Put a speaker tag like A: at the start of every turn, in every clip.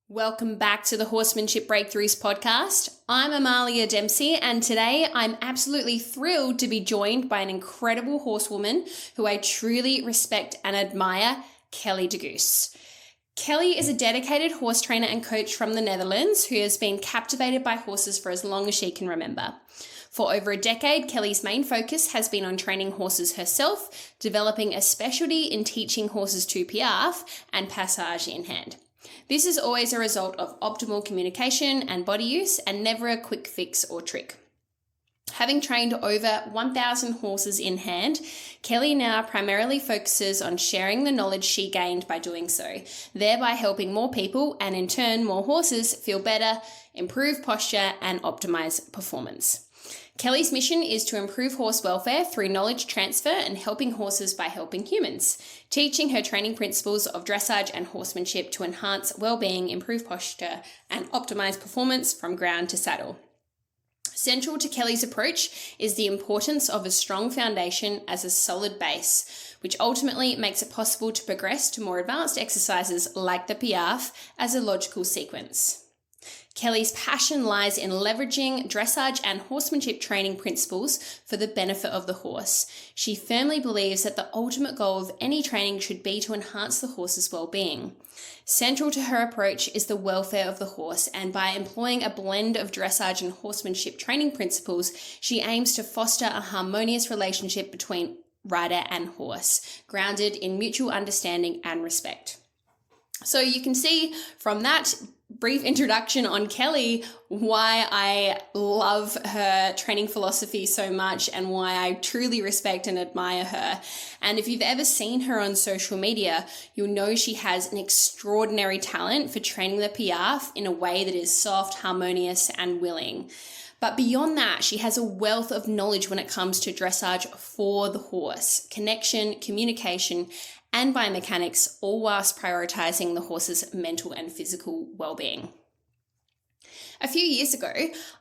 A: Welcome back to the Horsemanship Breakthroughs Podcast. I'm Amalia Dempsey, and today I'm absolutely thrilled to be joined by an incredible horsewoman who I truly respect and admire, Kelly de Geus. Kelly is a dedicated horse trainer and coach from the Netherlands who has been captivated by horses for as long as she can remember. For over a decade, Kelly's main focus has been on training horses herself, developing a specialty in teaching horses to Piaffe and passage in hand. This is always a result of optimal communication and body use, and never a quick fix or trick. Having trained over 1,000 horses in hand, Kelly now primarily focuses on sharing the knowledge she gained by doing so, thereby helping more people and in turn more horses feel better, improve posture, and optimize performance. Kelly's mission is to improve horse welfare through knowledge transfer and helping horses by helping humans, teaching her training principles of dressage and horsemanship to enhance well-being, improve posture, and optimize performance from ground to saddle. Central to Kelly's approach is the importance of a strong foundation as a solid base, which ultimately makes it possible to progress to more advanced exercises like the Piaffe as a logical sequence. Kelly's passion lies in leveraging dressage and horsemanship training principles for the benefit of the horse. She firmly believes that the ultimate goal of any training should be to enhance the horse's well-being. Central to her approach is the welfare of the horse, and by employing a blend of dressage and horsemanship training principles, she aims to foster a harmonious relationship between rider and horse, grounded in mutual understanding and respect. So you can see from that brief introduction on Kelly why I love her training philosophy so much and why I truly respect and admire her. And if you've ever seen her on social media, you'll know she has an extraordinary talent for training the Piaffe in a way that is soft, harmonious, and willing. But beyond that, she has a wealth of knowledge when it comes to dressage for the horse, connection, communication, and biomechanics, all whilst prioritizing the horse's mental and physical well-being. A few years ago,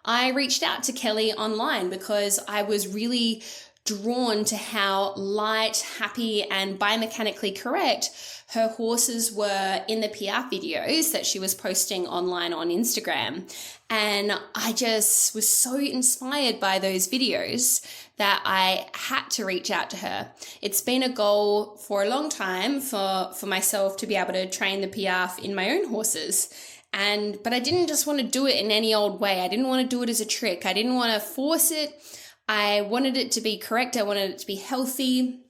A: I reached out to Kelly online because I was really drawn to how light, happy, and biomechanically correct her horses were in the Piaffe videos that she was posting online on Instagram. And I just was so inspired by those videos that I had to reach out to her. It's been a goal for a long time for myself to be able to train the Piaffe in my own horses. But I didn't just want to do it in any old way. I didn't want to do it as a trick. I didn't want to force it. I wanted it to be correct. I wanted it to be healthy.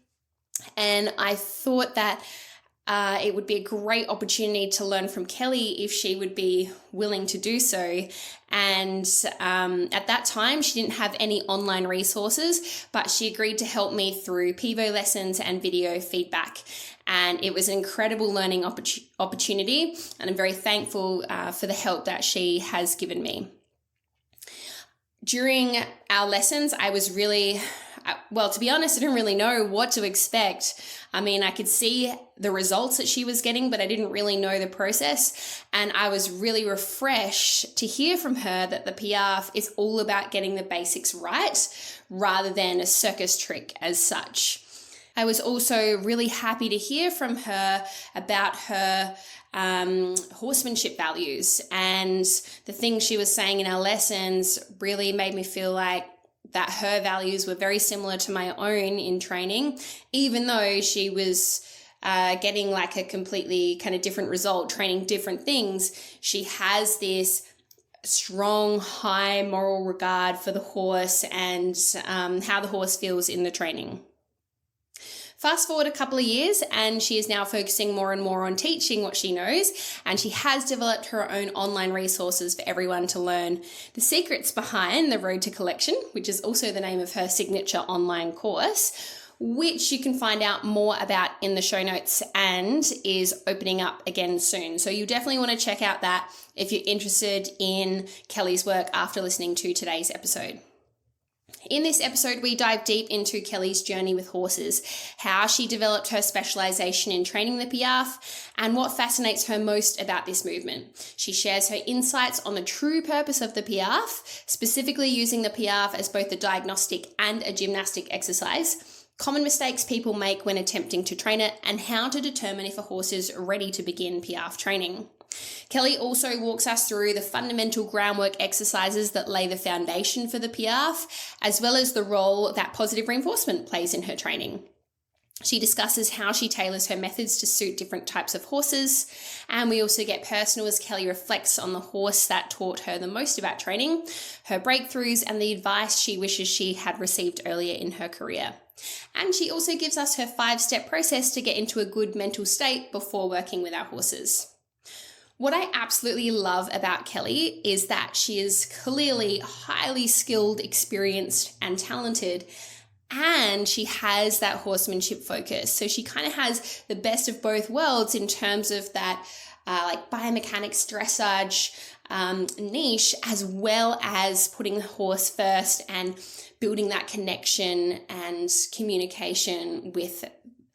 A: And I thought that it would be a great opportunity to learn from Kelly if she would be willing to do so. And at that time, she didn't have any online resources, but she agreed to help me through Pivo lessons and video feedback. And it was an incredible learning opportunity, and I'm very thankful for the help that she has given me. During our lessons, I was really, to be honest, I didn't really know what to expect. I mean, I could see the results that she was getting, but I didn't really know the process. And I was really refreshed to hear from her that the Piaffe is all about getting the basics right rather than a circus trick as such. I was also really happy to hear from her about her horsemanship values, and the things she was saying in our lessons really made me feel like that her values were very similar to my own in training, even though she was getting like a completely kind of different result, training different things. She has this strong, high moral regard for the horse and how the horse feels in the training. Fast forward a couple of years, and she is now focusing more and more on teaching what she knows, and she has developed her own online resources for everyone to learn the secrets behind the Road to Collection, which is also the name of her signature online course, which you can find out more about in the show notes and is opening up again soon. So you definitely want to check out that if you're interested in Kelly's work after listening to today's episode. In this episode, we dive deep into Kelly's journey with horses, how she developed her specialization in training the Piaffe, and what fascinates her most about this movement. She shares her insights on the true purpose of the Piaffe, specifically using the Piaffe as both a diagnostic and a gymnastic exercise, common mistakes people make when attempting to train it, and how to determine if a horse is ready to begin Piaffe training. Kelly also walks us through the fundamental groundwork exercises that lay the foundation for the Piaffe, as well as the role that positive reinforcement plays in her training. She discusses how she tailors her methods to suit different types of horses, and we also get personal as Kelly reflects on the horse that taught her the most about training, her breakthroughs, and the advice she wishes she had received earlier in her career. And she also gives us her 5-step process to get into a good mental state before working with our horses. What I absolutely love about Kelly is that she is clearly highly skilled, experienced, and talented, and she has that horsemanship focus. So she kind of has the best of both worlds in terms of that like biomechanics dressage niche, as well as putting the horse first and building that connection and communication with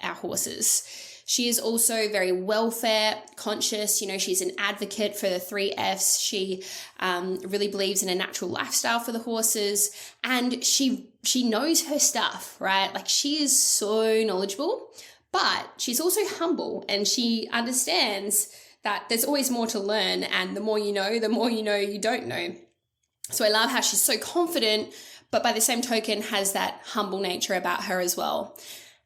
A: our horses. She is also very welfare conscious. She's an advocate for the 3 Fs. She really believes in a natural lifestyle for the horses, and she knows her stuff, right? Like, she is so knowledgeable, but she's also humble, and she understands that there's always more to learn, and the more you know you don't know. So I love how she's so confident, but by the same token has that humble nature about her as well.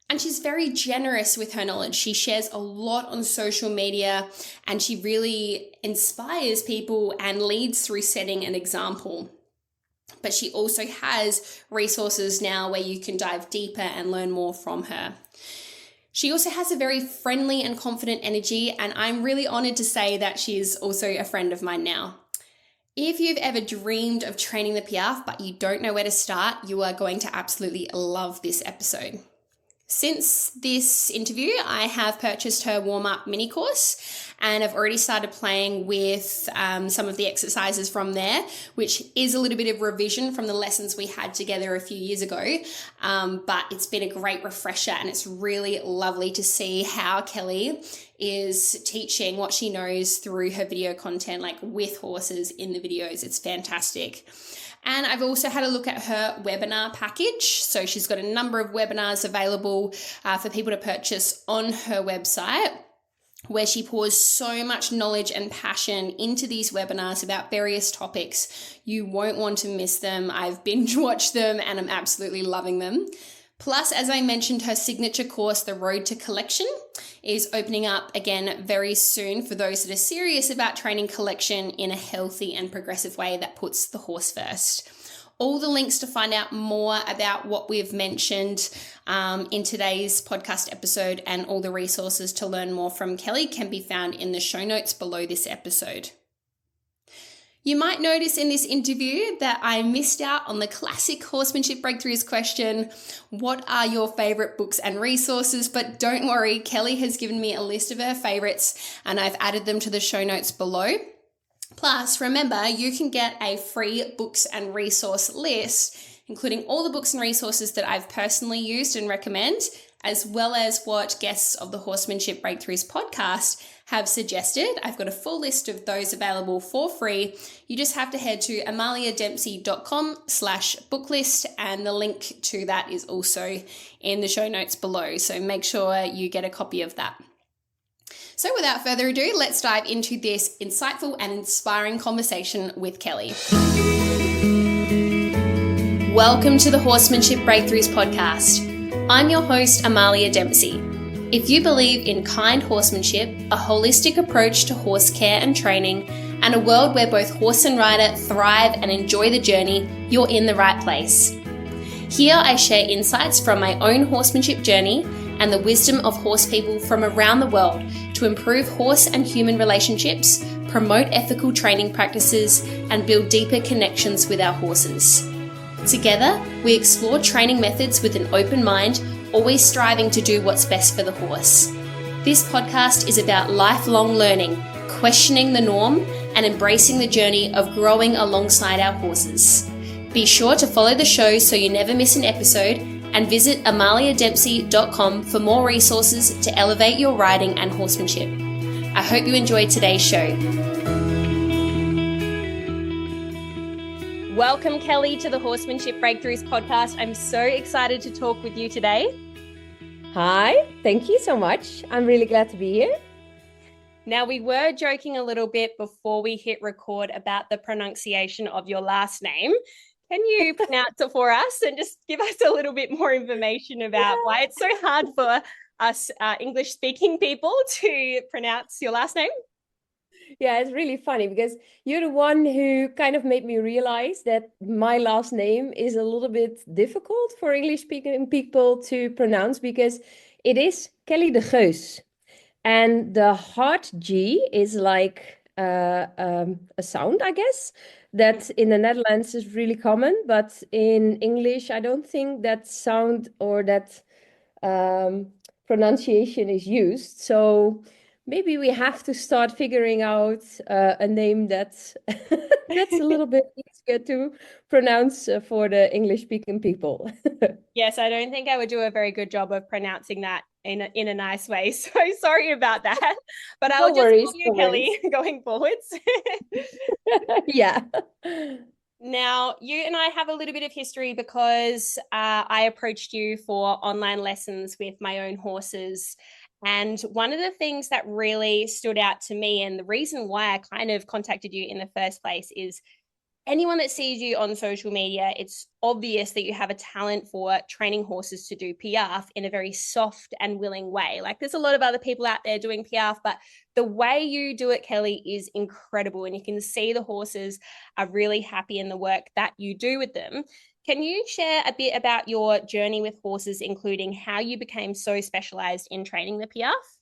A: And she's very generous with her knowledge. She shares a lot on social media, and she really inspires people and leads through setting an example. But she also has resources now where you can dive deeper and learn more from her. She also has a very friendly and confident energy, and I'm really honored to say that she is also a friend of mine now. If you've ever dreamed of training the Piaffe but you don't know where to start, you are going to absolutely love this episode. Since this interview, I have purchased her warm-up mini course, and I've already started playing with some of the exercises from there, which is a little bit of revision from the lessons we had together a few years ago. But it's been a great refresher, and it's really lovely to see how Kelly is teaching what she knows through her video content, like with horses in the videos. It's fantastic. And I've also had a look at her webinar package. So she's got a number of webinars available for people to purchase on her website, where she pours so much knowledge and passion into these webinars about various topics. You won't want to miss them. I've binge watched them and I'm absolutely loving them. Plus, as I mentioned, her signature course, The Road to Collection, is opening up again very soon for those that are serious about training collection in a healthy and progressive way that puts the horse first. All the links to find out more about what we've mentioned in today's podcast episode and all the resources to learn more from Kelly can be found in the show notes below this episode. You might notice in this interview that I missed out on the classic Horsemanship Breakthroughs question, what are your favorite books and resources? But don't worry, Kelly has given me a list of her favorites and I've added them to the show notes below. Plus, remember, you can get a free books and resource list, including all the books and resources that I've personally used and recommend, as well as what guests of the Horsemanship Breakthroughs podcast have suggested. I've got a full list of those available for free. You just have to head to amaliadempsey.com/booklist, and the link to that is also in the show notes below. So make sure you get a copy of that. So without further ado, let's dive into this insightful and inspiring conversation with Kelly. Welcome to the Horsemanship Breakthroughs Podcast. I'm your host, Amalia Dempsey. If you believe in kind horsemanship, a holistic approach to horse care and training, and a world where both horse and rider thrive and enjoy the journey, you're in the right place. Here I share insights from my own horsemanship journey and the wisdom of horse people from around the world to improve horse and human relationships, promote ethical training practices, and build deeper connections with our horses. Together, we explore training methods with an open mind, always striving to do what's best for the horse. This podcast is about lifelong learning, questioning the norm, and embracing the journey of growing alongside our horses. Be sure to follow the show so you never miss an episode, and visit amaliadempsey.com for more resources to elevate your riding and horsemanship. I hope you enjoyed today's show. Welcome, Kelly, to the Horsemanship Breakthroughs Podcast. I'm so excited to talk with you today.
B: Hi, thank you so much. I'm really glad to be here.
A: Now, we were joking a little bit before we hit record about the pronunciation of your last name. Can you pronounce it for us and just give us a little bit more information about why it's so hard for us English-speaking people to pronounce your last name?
B: Yeah, it's really funny because you're the one who kind of made me realize that my last name is a little bit difficult for English speaking people to pronounce because it is Kelly de Geus. And the hard G is like a sound, I guess, that in the Netherlands is really common. But in English, I don't think that sound or that um, pronunciation is used. So maybe we have to start figuring out a name that's that's a little bit easier to pronounce for the English speaking people.
A: Yes, I don't think I would do a very good job of pronouncing that in a nice way. So sorry about that. But I
B: No
A: will just call
B: worries,
A: you
B: no
A: Kelly
B: worries.
A: going forwards.
B: Yeah.
A: Now, you and I have a little bit of history because I approached you for online lessons with my own horses. And one of the things that really stood out to me, and the reason why I kind of contacted you in the first place, is anyone that sees you on social media, it's obvious that you have a talent for training horses to do Piaffe in a very soft and willing way. Like there's a lot of other people out there doing Piaffe, but the way you do it, Kelly, is incredible. And you can see the horses are really happy in the work that you do with them. Can you share a bit about your journey with horses, including how you became so specialized in training the Piaffe?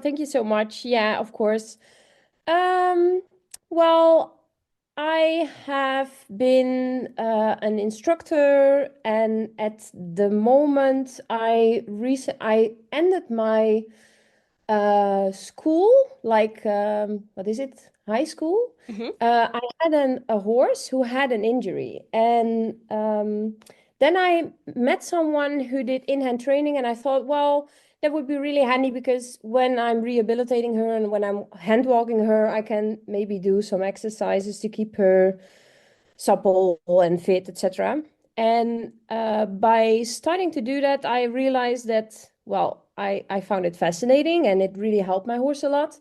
B: Thank you so much. Yeah, of course. Um, well, I have been an instructor, and at the moment, I ended my school, like what is it? High school.
A: Mm-hmm.
B: I had a horse who had an injury, and then I met someone who did in-hand training, and I thought, well, that would be really handy because when I'm rehabilitating her and when I'm hand walking her, I can maybe do some exercises to keep her supple and fit, etc. And by starting to do that, I realized that, well, I found it fascinating and it really helped my horse a lot.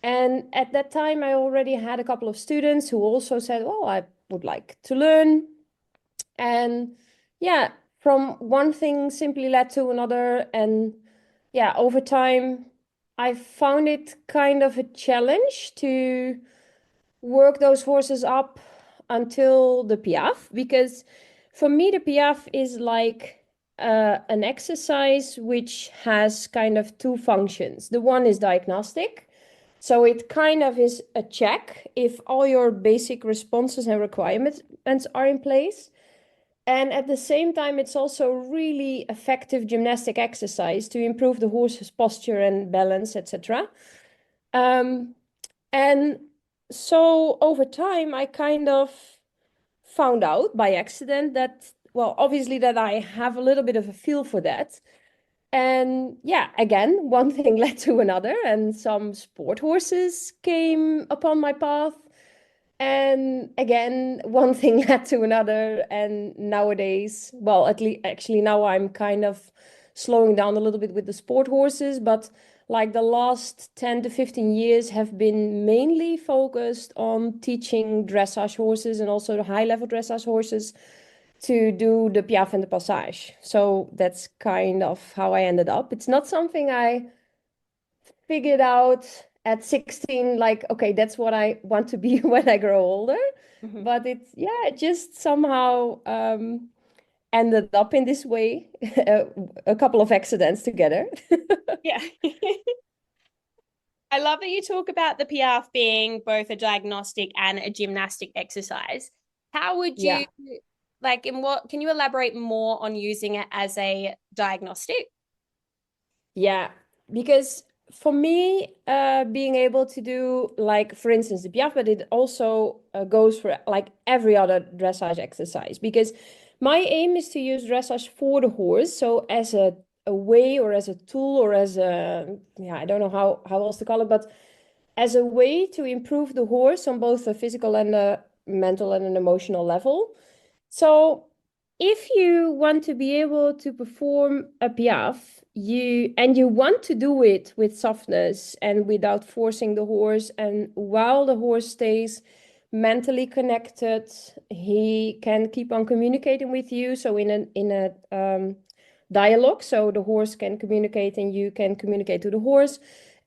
B: And at that time, I already had a couple of students who also said, oh, I would like to learn. And yeah, from one thing simply led to another. And yeah, over time, I found it kind of a challenge to work those horses up until the Piaffe, because for me, the Piaffe is like an exercise which has kind of two functions. The one is diagnostic. So it kind of is a check if all your basic responses and requirements are in place. And at the same time, it's also really effective gymnastic exercise to improve the horse's posture and balance, etc. Um, and so over time, I kind of found out by accident that, well, obviously that I have a little bit of a feel for that. And yeah, again, one thing led to another, and some sport horses came upon my path. And again, one thing led to another. And nowadays, well, at least actually now I'm kind of slowing down a little bit with the sport horses, but like the last 10 to 15 years have been mainly focused on teaching dressage horses and also the high level dressage horses to do the Piaffe and the Passage. So that's kind of how I ended up. It's not something I figured out at 16, like, okay, that's what I want to be when I grow older.
A: Mm-hmm.
B: But it's, yeah, it just somehow ended up in this way, a couple of accidents together.
A: Yeah. I love that you talk about the Piaffe being both a diagnostic and a gymnastic exercise. How would you
B: Yeah.
A: like in what can you elaborate more on using it as a diagnostic?
B: Yeah, because for me, being able to do like, for instance, the Piaffe, but it also goes for like every other dressage exercise. Because my aim is to use dressage for the horse, so as a way or as a tool or as a, yeah, I don't know how else to call it, but as a way to improve the horse on both the physical and the mental and an emotional level. So if you want to be able to perform a piaffe, you want to do it with softness and without forcing the horse, and while the horse stays mentally connected, he can keep on communicating with you. So in a dialogue, so the horse can communicate and you can communicate to the horse,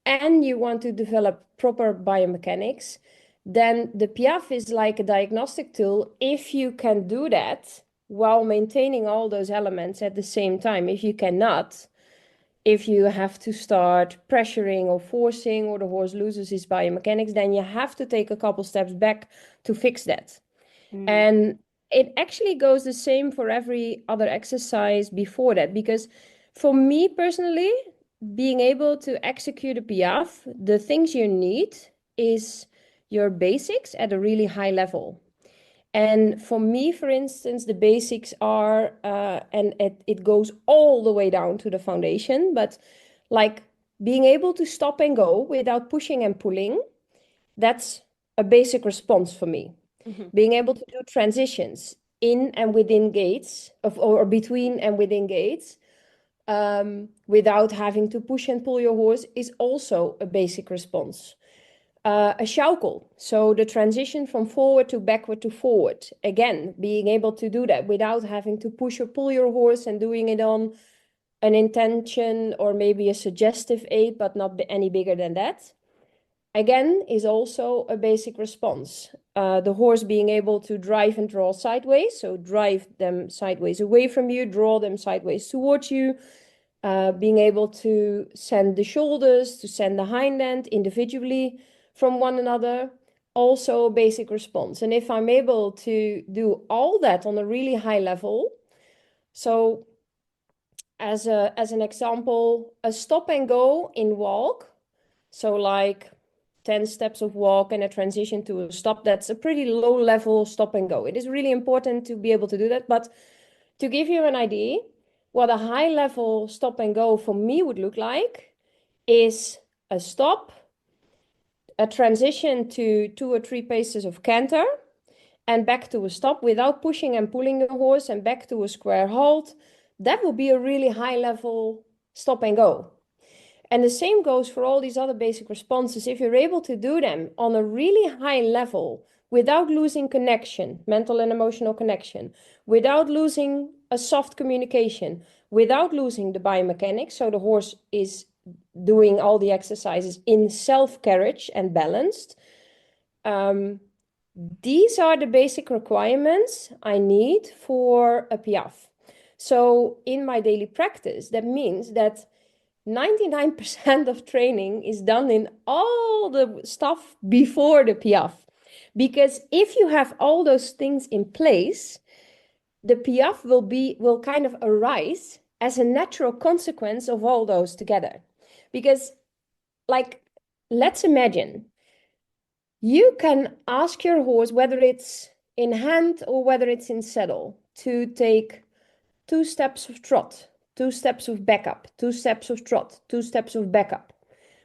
B: and you want to develop proper biomechanics, then the Piaffe is like a diagnostic tool if you can do that while maintaining all those elements at the same time. If you cannot, if you have to start pressuring or forcing, or the horse loses his biomechanics, then you have to take a couple steps back to fix that. And it actually goes the same for every other exercise before that, because for me personally, being able to execute a Piaffe, the things you need is your basics at a really high level. And for me, for instance, the basics are, and it goes all the way down to the foundation, but like being able to stop and go without pushing and pulling, that's a basic response for me. Being able to do transitions in and within gates, or between and within gates, without having to push and pull your horse, is also a basic response. A schaukel, so the transition from forward to backward to forward, again, being able to do that without having to push or pull your horse, and doing it on an intention or maybe a suggestive aid, but not any bigger than that, again, is also a basic response. The horse being able to drive and draw sideways, so drive them sideways away from you, draw them sideways towards you, being able to send the shoulders, to send the hind end individually from one another, also a basic response. And if I'm able to do all that on a really high level, so as an example, a stop and go in walk, so like 10 steps of walk and a transition to a stop, that's a pretty low level stop and go. It is really important to be able to do that. But to give you an idea, what a high level stop and go for me would look like is a stop, a transition to 2 or 3 paces of canter, and back to a stop without pushing and pulling the horse, and back to a square halt. That will be a really high level stop and go. And the same goes for all these other basic responses. If you're able to do them on a really high level without losing connection, mental and emotional connection, without losing a soft communication, without losing the biomechanics, so the horse is doing all the exercises in self-carriage and balanced, these are the basic requirements I need for a Piaffe. So in my daily practice, that means that 99% of training is done in all the stuff before the Piaffe. Because if you have all those things in place, the Piaffe will kind of arise as a natural consequence of all those together. Because, like, let's imagine you can ask your horse, whether it's in hand or whether it's in saddle, to take 2 steps of trot, 2 steps of backup, 2 steps of trot, 2 steps of backup,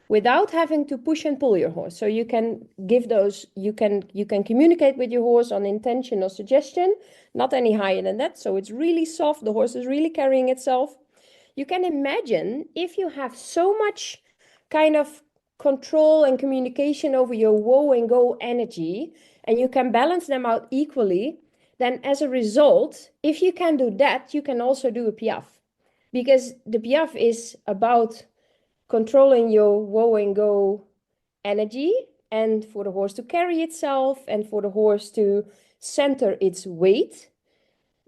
B: without having to push and pull your horse. So you can give those, you can communicate with your horse on intention or suggestion, not any higher than that. So it's really soft. The horse is really carrying itself. You can imagine if you have so much kind of control and communication over your woe and go energy, and you can balance them out equally, then as a result, if you can do that, you can also do a Piaffe. Because the Piaffe is about controlling your woe and go energy, and for the horse to carry itself, and for the horse to center its weight,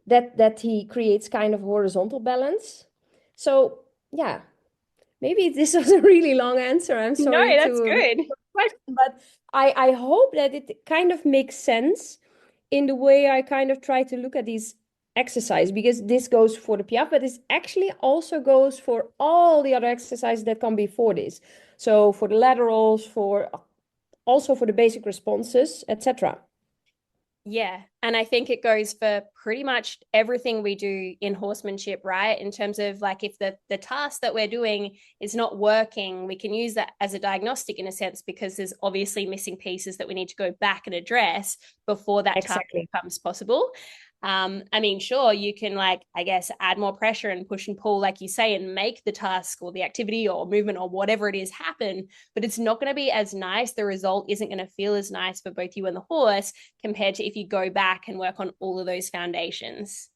B: that he creates kind of horizontal balance. So yeah, maybe this was a really long answer. I'm sorry.
A: No, that's good.
B: But I hope that it kind of makes sense in the way I kind of try to look at these exercises, because this goes for the Piaffe, but this actually also goes for all the other exercises that come before this. So for the laterals, also for the basic responses, etc.
A: Yeah. And I think it goes for pretty much everything we do in horsemanship, right? In terms of like, if the task that we're doing is not working, we can use that as a diagnostic in a sense, because there's obviously missing pieces that we need to go back and address before that task becomes possible. I mean, sure, you can like, I guess, add more pressure and push and pull, like you say, and make the task or the activity or movement or whatever it is happen, but it's not going to be as nice. The result isn't going to feel as nice for both you and the horse compared to if you go back and work on all of those foundations.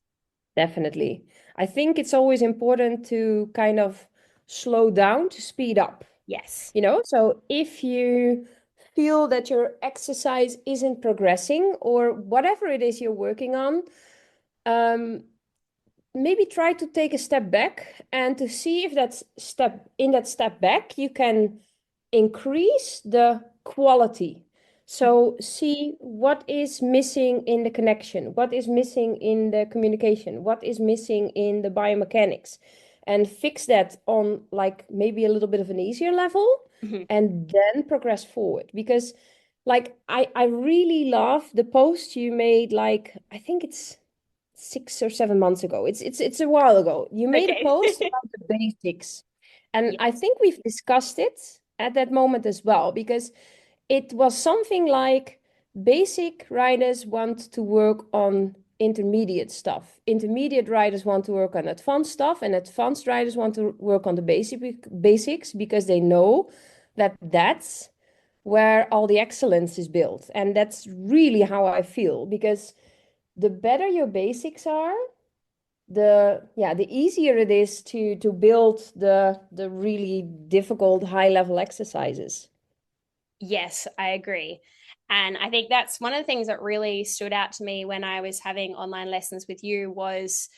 B: Definitely. I think it's always important to kind of slow down to speed up,
A: Yes.
B: So if you feel that your exercise isn't progressing or whatever it is you're working on, um, maybe try to take a step back and to see if that step back you can increase the quality. So see what is missing in the connection, what is missing in the communication, what is missing in the biomechanics, and fix that on like maybe a little bit of an easier level,
A: Mm-hmm.
B: and then progress forward. Because like I really love the post you made, like I think it's 6 or 7 months ago. It's a while ago. You made a
A: Okay.
B: post about the basics, and I
A: Yes.
B: think we've discussed it at that moment as well, because it was something like basic riders want to work on intermediate stuff. Intermediate riders want to work on advanced stuff, and advanced riders want to work on the basics because they know that that's where all the excellence is built. And that's really how I feel, because the better your basics are, the easier it is to build the really difficult high level exercises.
A: Yes, I agree. And I think that's one of the things that really stood out to me when I was having online lessons with you was,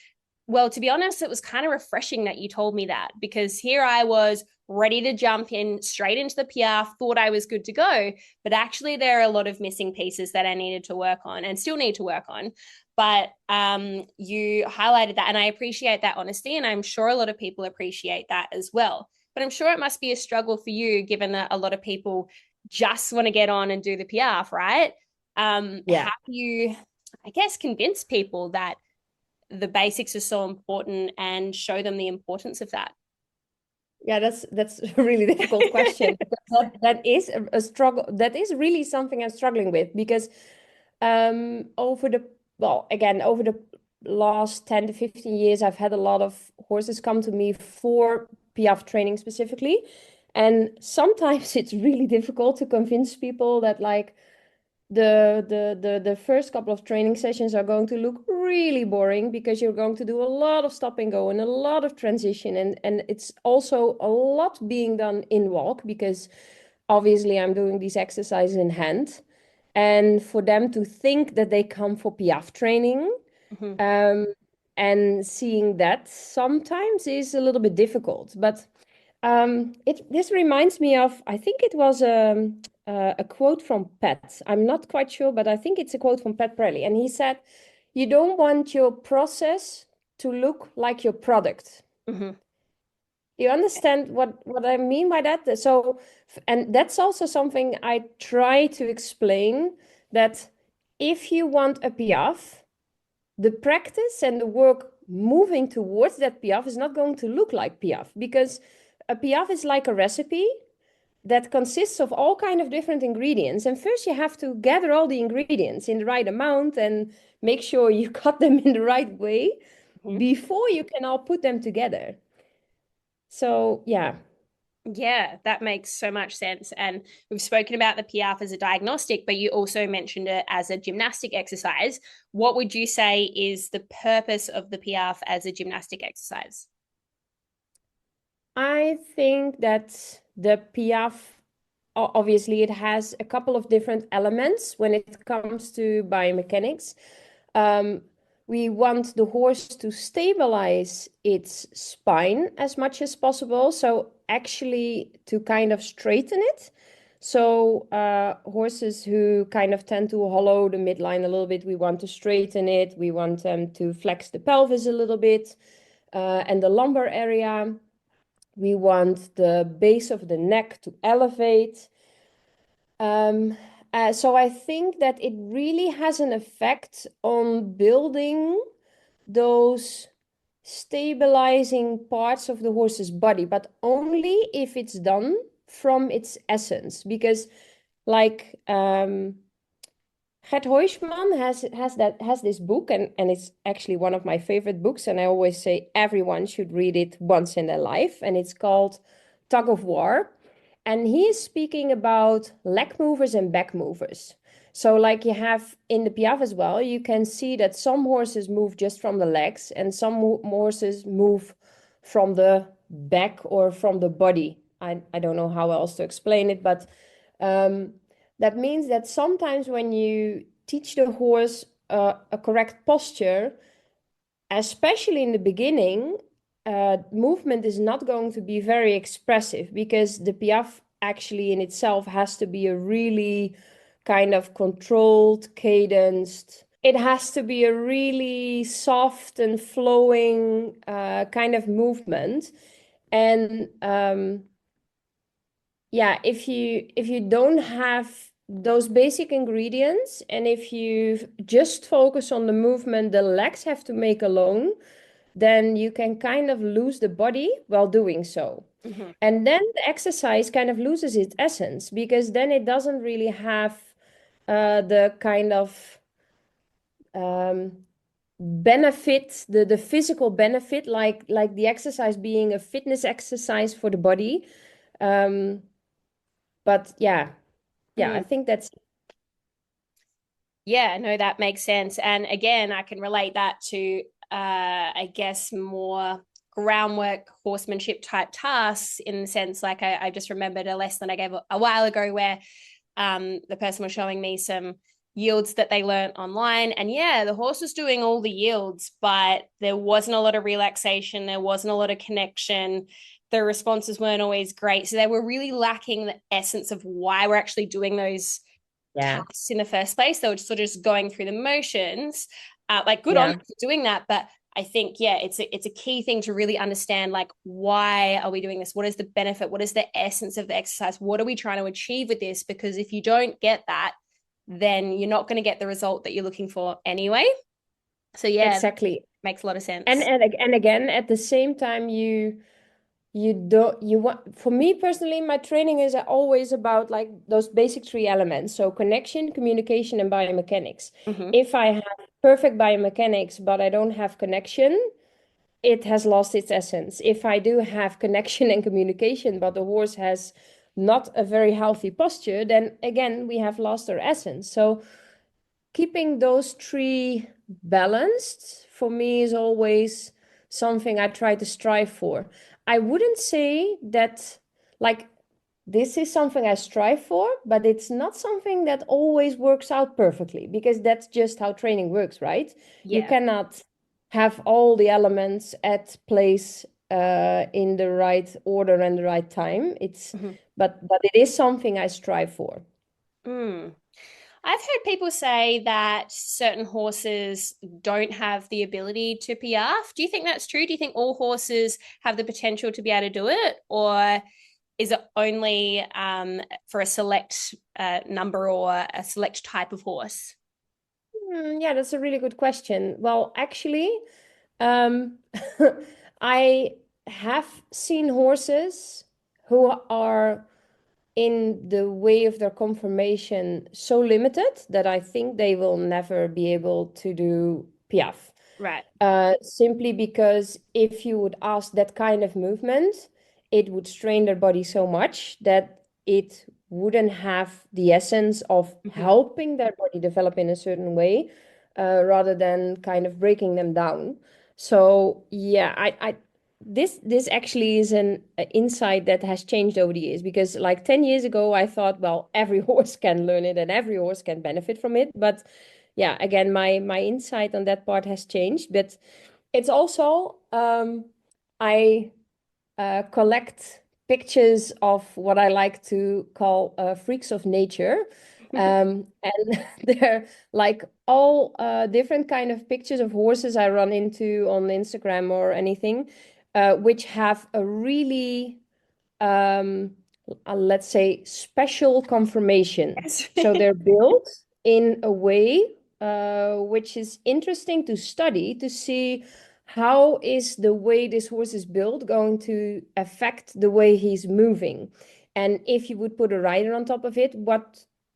A: well, to be honest, it was kind of refreshing that you told me that, because here I was ready to jump in straight into the Piaffe, thought I was good to go, but actually there are a lot of missing pieces that I needed to work on and still need to work on. But you highlighted that, and I appreciate that honesty, and I'm sure a lot of people appreciate that as well. But I'm sure it must be a struggle for you, given that a lot of people just want to get on and do the Piaffe, right?
B: Yeah.
A: How do you, I guess, convince people that the basics are so important and show them the importance of that?
B: Yeah, that's a really difficult question. That is a struggle. That is really something I'm struggling with, because over the last 10 to 15 years, I've had a lot of horses come to me for Piaffe training specifically. And sometimes it's really difficult to convince people that like the first couple of training sessions are going to look really boring, because you're going to do a lot of stop and go and a lot of transition, and it's also a lot being done in walk, because obviously I'm doing these exercises in hand. And for them to think that they come for Piaffe training,
A: Mm-hmm.
B: um, and seeing that sometimes is a little bit difficult. But this reminds me of, I think it was a quote from Pat. I'm not quite sure, but I think it's a quote from Pat Prelli. And he said, "You don't want your process to look like your product."
A: Mm-hmm.
B: You understand what I mean by that? So, and that's also something I try to explain, that if you want a Piaffe, the practice and the work moving towards that Piaffe is not going to look like Piaffe, because a Piaffe is like a recipe that consists of all kind of different ingredients. And first you have to gather all the ingredients in the right amount and make sure you cut them in the right way
A: Mm-hmm.
B: before you can all put them together. So yeah.
A: Yeah, that makes so much sense. And we've spoken about the Piaffe as a diagnostic, but you also mentioned it as a gymnastic exercise. What would you say is the purpose of the Piaffe as a gymnastic exercise?
B: I think that the Piaffe, obviously, it has a couple of different elements when it comes to biomechanics. Um, we want the horse to stabilize its spine as much as possible. So actually to kind of straighten it. So horses who kind of tend to hollow the midline a little bit, we want to straighten it. We want them to flex the pelvis a little bit, and the lumbar area. We want the base of the neck to elevate. Um, so I think that it really has an effect on building those stabilizing parts of the horse's body, but only if it's done from its essence. Because, like, Gert Huisman has this book, and it's actually one of my favorite books, and I always say everyone should read it once in their life, and it's called Tug of War. And he is speaking about leg movers and back movers. So like you have in the Piaffe as well, you can see that some horses move just from the legs and some horses move from the back or from the body. I don't know how else to explain it, but um, that means that sometimes when you teach the horse a correct posture, especially in the beginning, movement is not going to be very expressive because the Piaffe actually in itself has to be a really kind of controlled, cadenced. It has to be a really soft and flowing kind of movement. And yeah, if you don't have those basic ingredients, and if you just focus on the movement the legs have to make alone, then you can kind of lose the body while doing so.
A: Mm-hmm.
B: And then the exercise kind of loses its essence because then it doesn't really have the kind of um, benefit, the physical benefit, like the exercise being a fitness exercise for the body. Um, but yeah, I
A: Mm.
B: think that's
A: Yeah, no, that makes sense. And again, I can relate that to, I guess, more groundwork horsemanship type tasks in the sense like I just remembered a lesson I gave a while ago where the person was showing me some yields that they learned online. And yeah, the horse was doing all the yields, but there wasn't a lot of relaxation. There wasn't a lot of connection. The responses weren't always great. So they were really lacking the essence of why we're actually doing those
B: yeah,
A: tasks in the first place. They were sort of just going through the motions. Like good on
B: yeah,
A: them for doing that, but I think yeah, it's a key thing to really understand like why are we doing this? What is the benefit? What is the essence of the exercise? What are we trying to achieve with this? Because if you don't get that, then you're not going to get the result that you're looking for anyway. So yeah,
B: exactly.
A: makes a lot of
B: And
A: sense.
B: and again, at the same time, you don't you want for me personally, my training is always about like those basic three elements. So connection, communication, and biomechanics.
A: Mm-hmm.
B: If I have perfect biomechanics, but I don't have connection, it has lost its essence. If I do have connection and communication, but the horse has not a very healthy posture, then again, we have lost our essence. So keeping those three balanced for me is always something I try to strive for. I wouldn't say that like this is something I strive for, but it's not something that always works out perfectly because that's just how training works, right? You
A: Yeah.
B: cannot have all the elements at place in the right order and the right time. It's
A: Mm-hmm.
B: but it is something I strive for.
A: Mm. I've heard people say that certain horses don't have the ability to piaffe. Do you think that's true? Do you think all horses have the potential to be able to do it? Or is it only for a select number or a select type of horse?
B: Yeah, that's a really good question. Well, actually, um, I have seen horses who are in the way of their conformation so limited that I think they will never be able to do Piaffe.
A: Right.
B: Simply because if you would ask that kind of movement, it would strain their body so much that it wouldn't have the essence of
A: Mm-hmm.
B: helping their body develop in a certain way, rather than kind of breaking them down. So yeah, this actually is an insight that has changed over the years because like 10 years ago I thought, well, every horse can learn it and every horse can benefit from it. But yeah, again, my insight on that part has changed. But it's also I collect pictures of what I like to call freaks of nature. And they're like all different kind of pictures of horses I run into on Instagram or anything, which have a really um, let's say, special conformation.
A: Yes.
B: So they're built in a way which is interesting to study to see how is the way this horse is built going to affect the way he's moving. And if you would put a rider on top of it,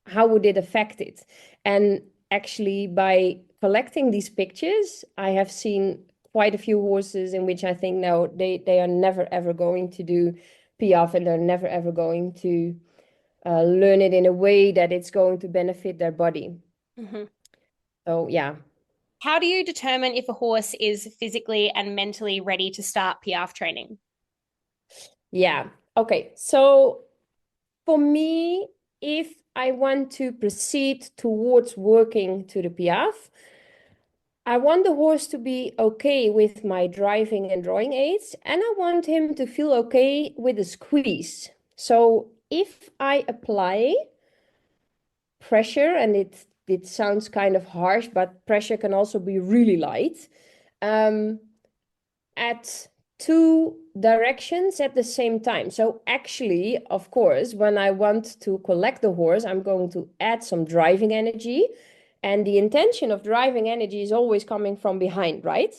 B: how would it affect it? And actually, by collecting these pictures, I have seen quite a few horses in which I think, no, they are never ever going to do Piaffe, and they're never ever going to learn it in a way that it's going to benefit their body.
A: Mm-hmm.
B: So yeah.
A: How do you determine if a horse is physically and mentally ready to start Piaffe training?
B: Yeah. Okay. So for me, if I want to proceed towards working to the Piaffe, I want the horse to be okay with my driving and drawing aids, and I want him to feel okay with the squeeze. So if I apply pressure, and it sounds kind of harsh, but pressure can also be really light, at two directions at the same time. So actually, of course, when I want to collect the horse, I'm going to add some driving energy. And the intention of driving energy is always coming from behind, right?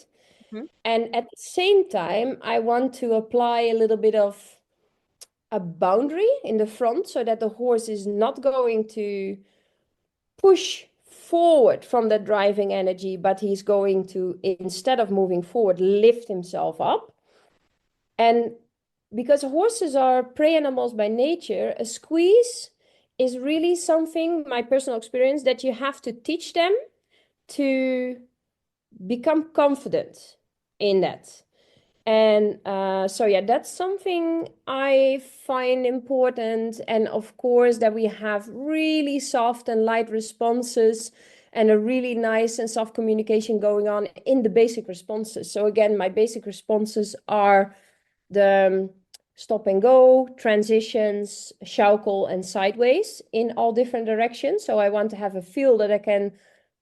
A: Mm-hmm.
B: And at the same time, I want to apply a little bit of a boundary in the front so that the horse is not going to push forward from the driving energy, but he's going to, instead of moving forward, lift himself up. And because horses are prey animals by nature, a squeeze is really something, my personal experience, that you have to teach them to become confident in that. And so, yeah, that's something I find important. And of course, that we have really soft and light responses and a really nice and soft communication going on in the basic responses. So again, my basic responses are the stop and go, transitions, schaukel, and sideways in all different directions. So I want to have a feel that I can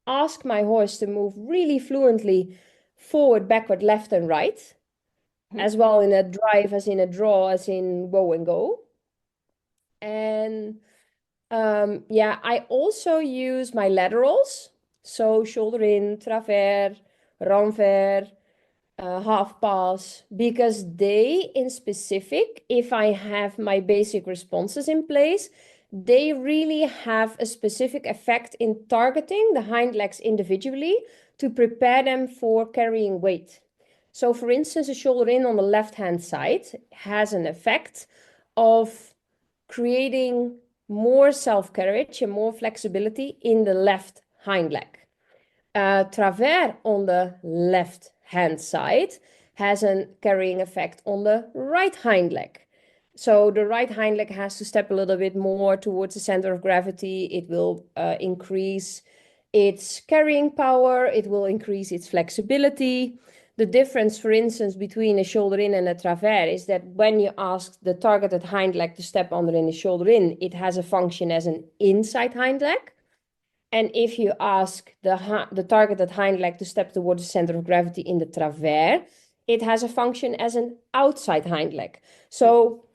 B: ask my horse to move really fluently forward, backward, left, and right, as well in a drive as in a draw, as in go and go. And yeah, I also use my laterals. So shoulder in, travers, renvers, half pass, because they in specific, if I have my basic responses in place, they really have a specific effect in targeting the hind legs individually to prepare them for carrying weight. So for instance, a shoulder in on the left hand side has an effect of creating more self-carriage and more flexibility in the left hind leg. Travers on the left hand side has a carrying effect on the right hind leg. So the right hind leg has to step a little bit more towards the center of gravity. It will increase its carrying power. It will increase its flexibility. The difference, for instance, between a shoulder in and a travers is that when you ask the targeted hind leg to step under in the shoulder in, it has a function as an inside hind leg. And if you ask the targeted hind leg to step towards the center of gravity in the travers, it has a function as an outside hind leg. So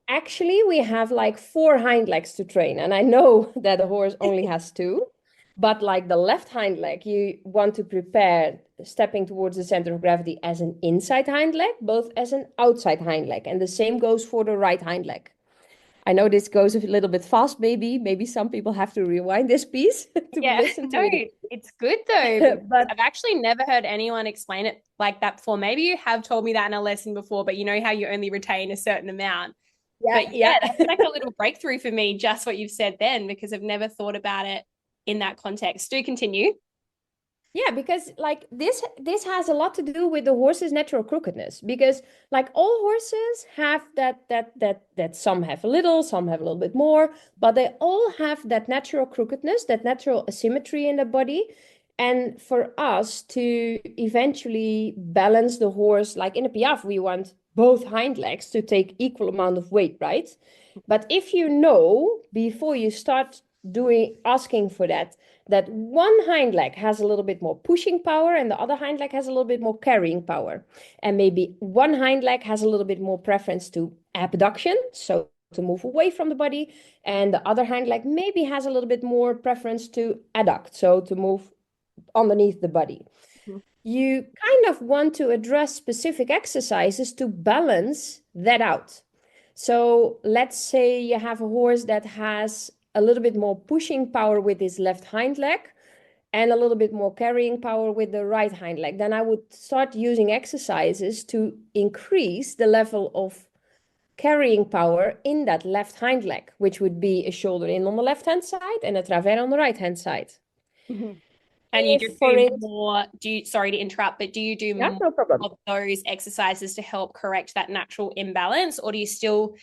B: actually, we have like 4 hind legs to train. And I know that a horse only has 2. But like the left hind leg, you want to prepare stepping towards the center of gravity as an inside hind leg, both as an outside hind leg. And the same goes for the right hind leg. I know this goes a little bit fast, maybe. Maybe some people have to rewind this piece to listen to
A: No,
B: it.
A: it's good though.
B: But
A: I've actually never heard anyone explain it like that before. Maybe you have told me that in a lesson before, but you know how you only retain a certain amount. But yeah,
B: yeah.
A: that's like a little breakthrough for me, just what you've said then, because I've never thought about it in that context. Do continue.
B: Yeah, because like this has a lot to do with the horse's natural crookedness, because like all horses have that some have a little, some have a little bit more, but they all have that natural crookedness, that natural asymmetry in the body. And for us to eventually balance the horse, like in a Piaffe, we want both hind legs to take equal amount of weight, right? But if you know before you start doing asking for that, that one hind leg has a little bit more pushing power and the other hind leg has a little bit more carrying power. And maybe one hind leg has a little bit more preference to abduction, so to move away from the body, and the other hind leg maybe has a little bit more preference to adduct, so to move underneath the body.
A: Mm-hmm.
B: You kind of want to address specific exercises to balance that out. So let's say you have a horse that has a little bit more pushing power with his left hind leg. and a little bit more carrying power with the right hind leg. Then I would start using exercises to increase the level of carrying power in that left hind leg, which would be a shoulder in on the left hand side and a travers on the right hand side.
A: Mm-hmm. And you
B: If, for
A: do
B: instance,
A: more, sorry to interrupt, but do you do
B: yeah,
A: more
B: no problem.
A: of those exercises to help correct that natural imbalance, or do you still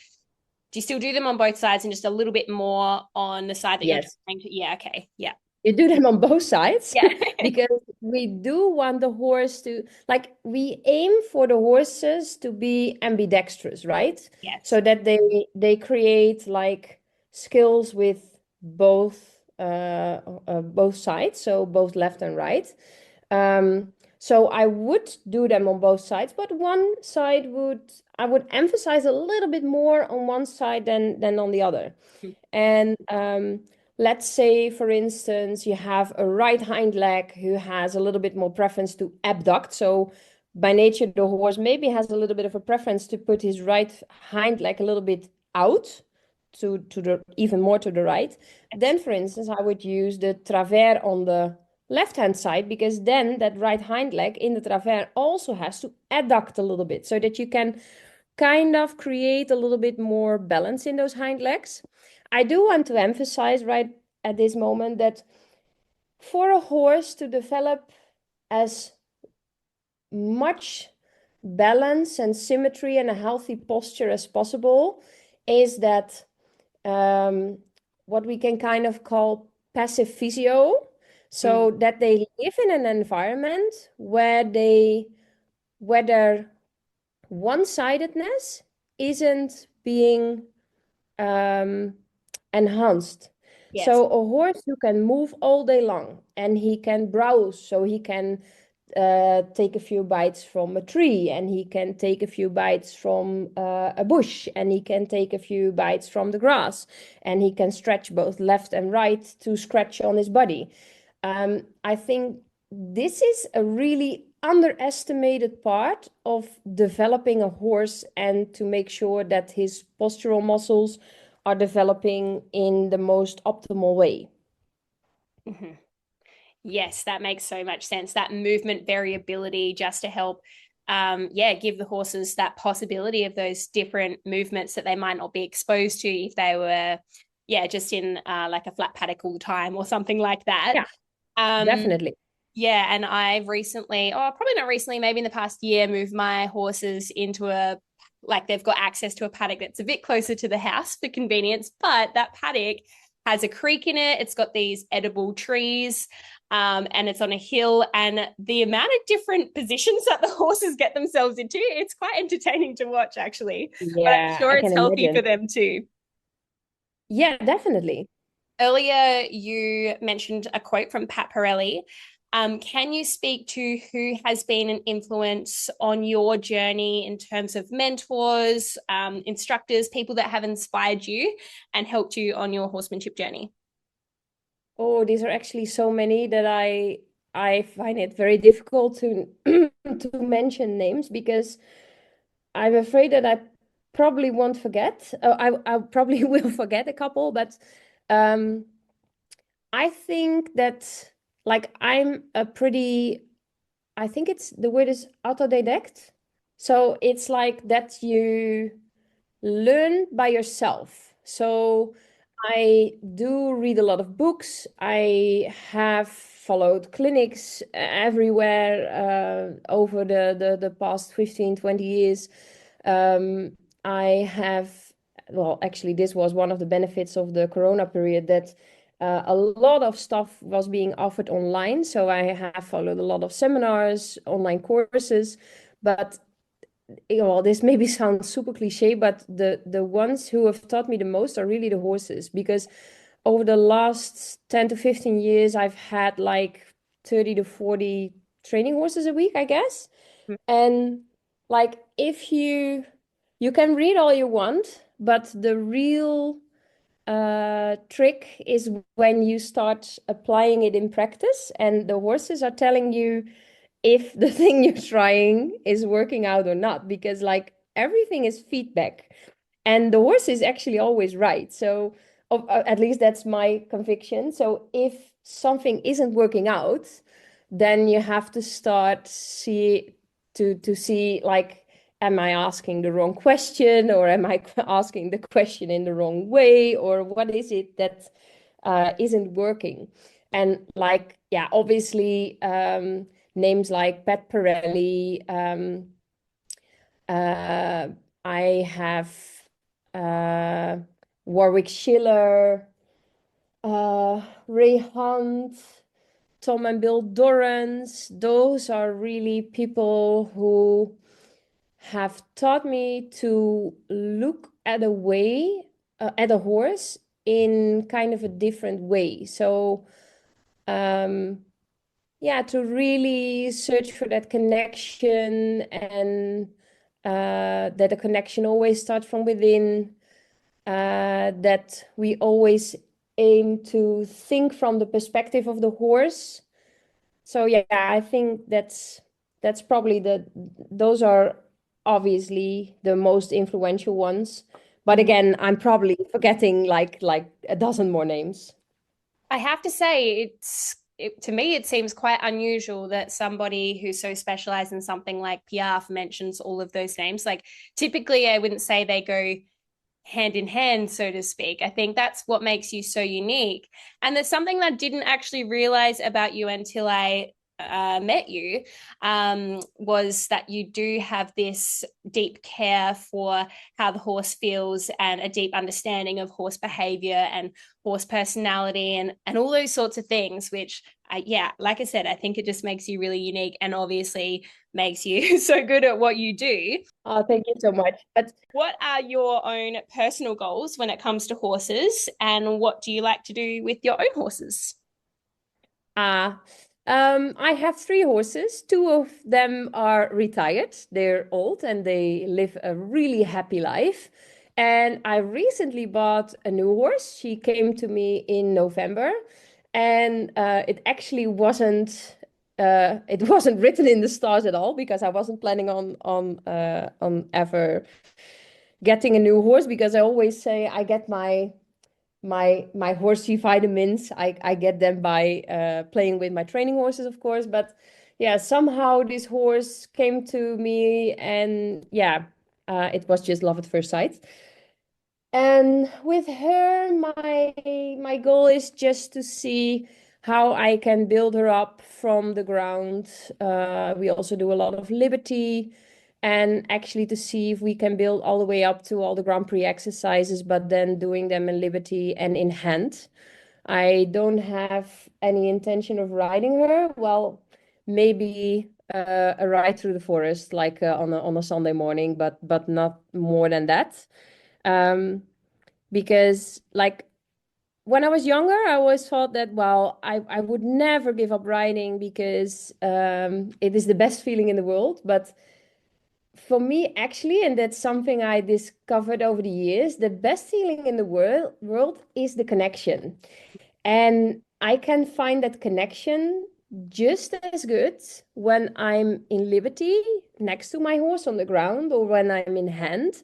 A: do them on both sides and just a little bit more on the side that you're
B: Yes.
A: trying to? Yeah, okay. Yeah.
B: You do them on both sides
A: Yeah.
B: because we do want the horse to, like, we aim for the horses to be ambidextrous, right?
A: Yes.
B: So that they create like skills with both sides, so both left and right. So I would do them on both sides, but one side I would emphasize a little bit more on one side than on the other. And let's say, for instance, you have a right hind leg who has a little bit more preference to abduct. So by nature, the horse maybe has a little bit of a preference to put his right hind leg a little bit out to the even more to the right. Then, for instance, I would use the travers on the left hand side, because then that right hind leg in the travers also has to adduct a little bit so that you can kind of create a little bit more balance in those hind legs. I do want to emphasize right at this moment that for a horse to develop as much balance and symmetry and a healthy posture as possible is that what we can kind of call passive physio. So that they live in an environment where their one-sidedness isn't being um, enhanced.
A: Yes.
B: So a horse who can move all day long and he can browse, so he can take a few bites from a tree, and he can take a few bites from a bush, and he can take a few bites from the grass, and he can stretch both left and right to scratch on his body. I think this is a really underestimated part of developing a horse and to make sure that his postural muscles are developing in the most optimal way.
A: Mm-hmm. Yes, that makes so much sense. That movement variability just to help, give the horses that possibility of those different movements that they might not be exposed to if they were, just in like a flat paddock all the time or something like that.
B: Yeah,
A: Um,
B: definitely.
A: yeah, and I've recently, probably not recently, maybe in the past year, moved my horses into they've got access to a paddock that's a bit closer to the house for convenience, but that paddock has a creek in it. It's got these edible trees, and it's on a hill. And the amount of different positions that the horses get themselves into, it's quite entertaining to watch, actually. But I'm
B: Yeah,
A: sure
B: I
A: it's
B: can
A: healthy for
B: imagine.
A: them too.
B: Yeah, definitely.
A: Earlier, you mentioned a quote from Pat Pirelli. Can you speak to who has been an influence on your journey in terms of mentors, instructors, people that have inspired you and helped you on your horsemanship journey?
B: Oh, these are actually so many that I find it very difficult to to mention names, because I'm afraid that I probably won't forget. I probably will forget a couple, but um, I think that, like, I'm a pretty, I think it's the word is autodidact. So it's like that you learn by yourself. So I do read a lot of books. I have followed clinics everywhere over the past 15, 20 years. I have, well, actually, this was one of the benefits of the Corona period, that a lot of stuff was being offered online. So I have followed a lot of seminars, online courses, but well, this maybe sounds super cliche, but the ones who have taught me the most are really the horses, because over the last 10 to 15 years, I've had like 30 to 40 training horses a week, I guess. And like, if you can read all you want, but the real trick is when you start applying it in practice, and the horses are telling you if the thing you're trying is working out or not, because like everything is feedback, and the horse is actually always right. So at least that's my conviction. So if something isn't working out, then you have to start to see like, am I asking the wrong question, or am I asking the question in the wrong way, or what is it that isn't working? And like, yeah, obviously, names like Pat Pirelli, uh, I have uh, Warwick Schiller, Ray Hunt, Tom and Bill Dorrance. Those are really people who have taught me to look at a way, at a horse in kind of a different way. So, um, yeah, to really search for that connection, and that the connection always starts from within, that we always aim to think from the perspective of the horse. So yeah, I think that's probably those are obviously the most influential ones. But again, I'm probably forgetting like a dozen more names.
A: I have to say, to me, it seems quite unusual that somebody who's so specialized in something like Piaffe mentions all of those names. Like, typically, I wouldn't say they go hand in hand, so to speak. I think that's what makes you so unique. And there's something that I didn't actually realize about you until I met you, was that you do have this deep care for how the horse feels and a deep understanding of horse behavior and horse personality and all those sorts of things, which yeah, like I said, I think it just makes you really unique and obviously makes you so good at what you do.
B: Oh, thank you so much. But
A: What are your own personal goals when it comes to horses, and what do you like to do with your own horses?
B: uh, I have three horses. Two of them are retired. They're old and they live a really happy life. And I recently bought a new horse. She came to me in November, and it actually wasn't. It wasn't written in the stars at all, because I wasn't planning on ever getting a new horse, because I always say I get my horsey vitamins. I get them by playing with my training horses, of course. But yeah, somehow this horse came to me, and yeah, it was just love at first sight. And with her, my goal is just to see how I can build her up from the ground. We also do a lot of liberty, and actually to see if we can build all the way up to all the Grand Prix exercises, but then doing them in liberty and in hand. I don't have any intention of riding her. Well, maybe a ride through the forest, like on a Sunday morning, but not more than that. Um, because like when I was younger, I always thought that, well, I would never give up riding, because it is the best feeling in the world. But for me, actually, and that's something I discovered over the years, the best feeling in the world is the connection. And I can find that connection just as good when I'm in liberty next to my horse on the ground, or when I'm in hand.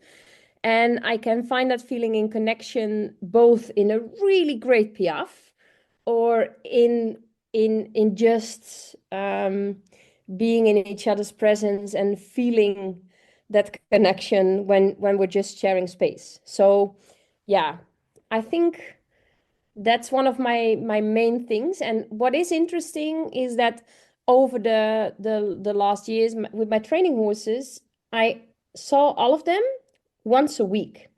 B: And I can find that feeling in connection both in a really great piaffe, or in just being in each other's presence and feeling that connection when we're just sharing space. So yeah, I think that's one of my main things. And what is interesting is that over the last years, with my training horses, I saw all of them once a week.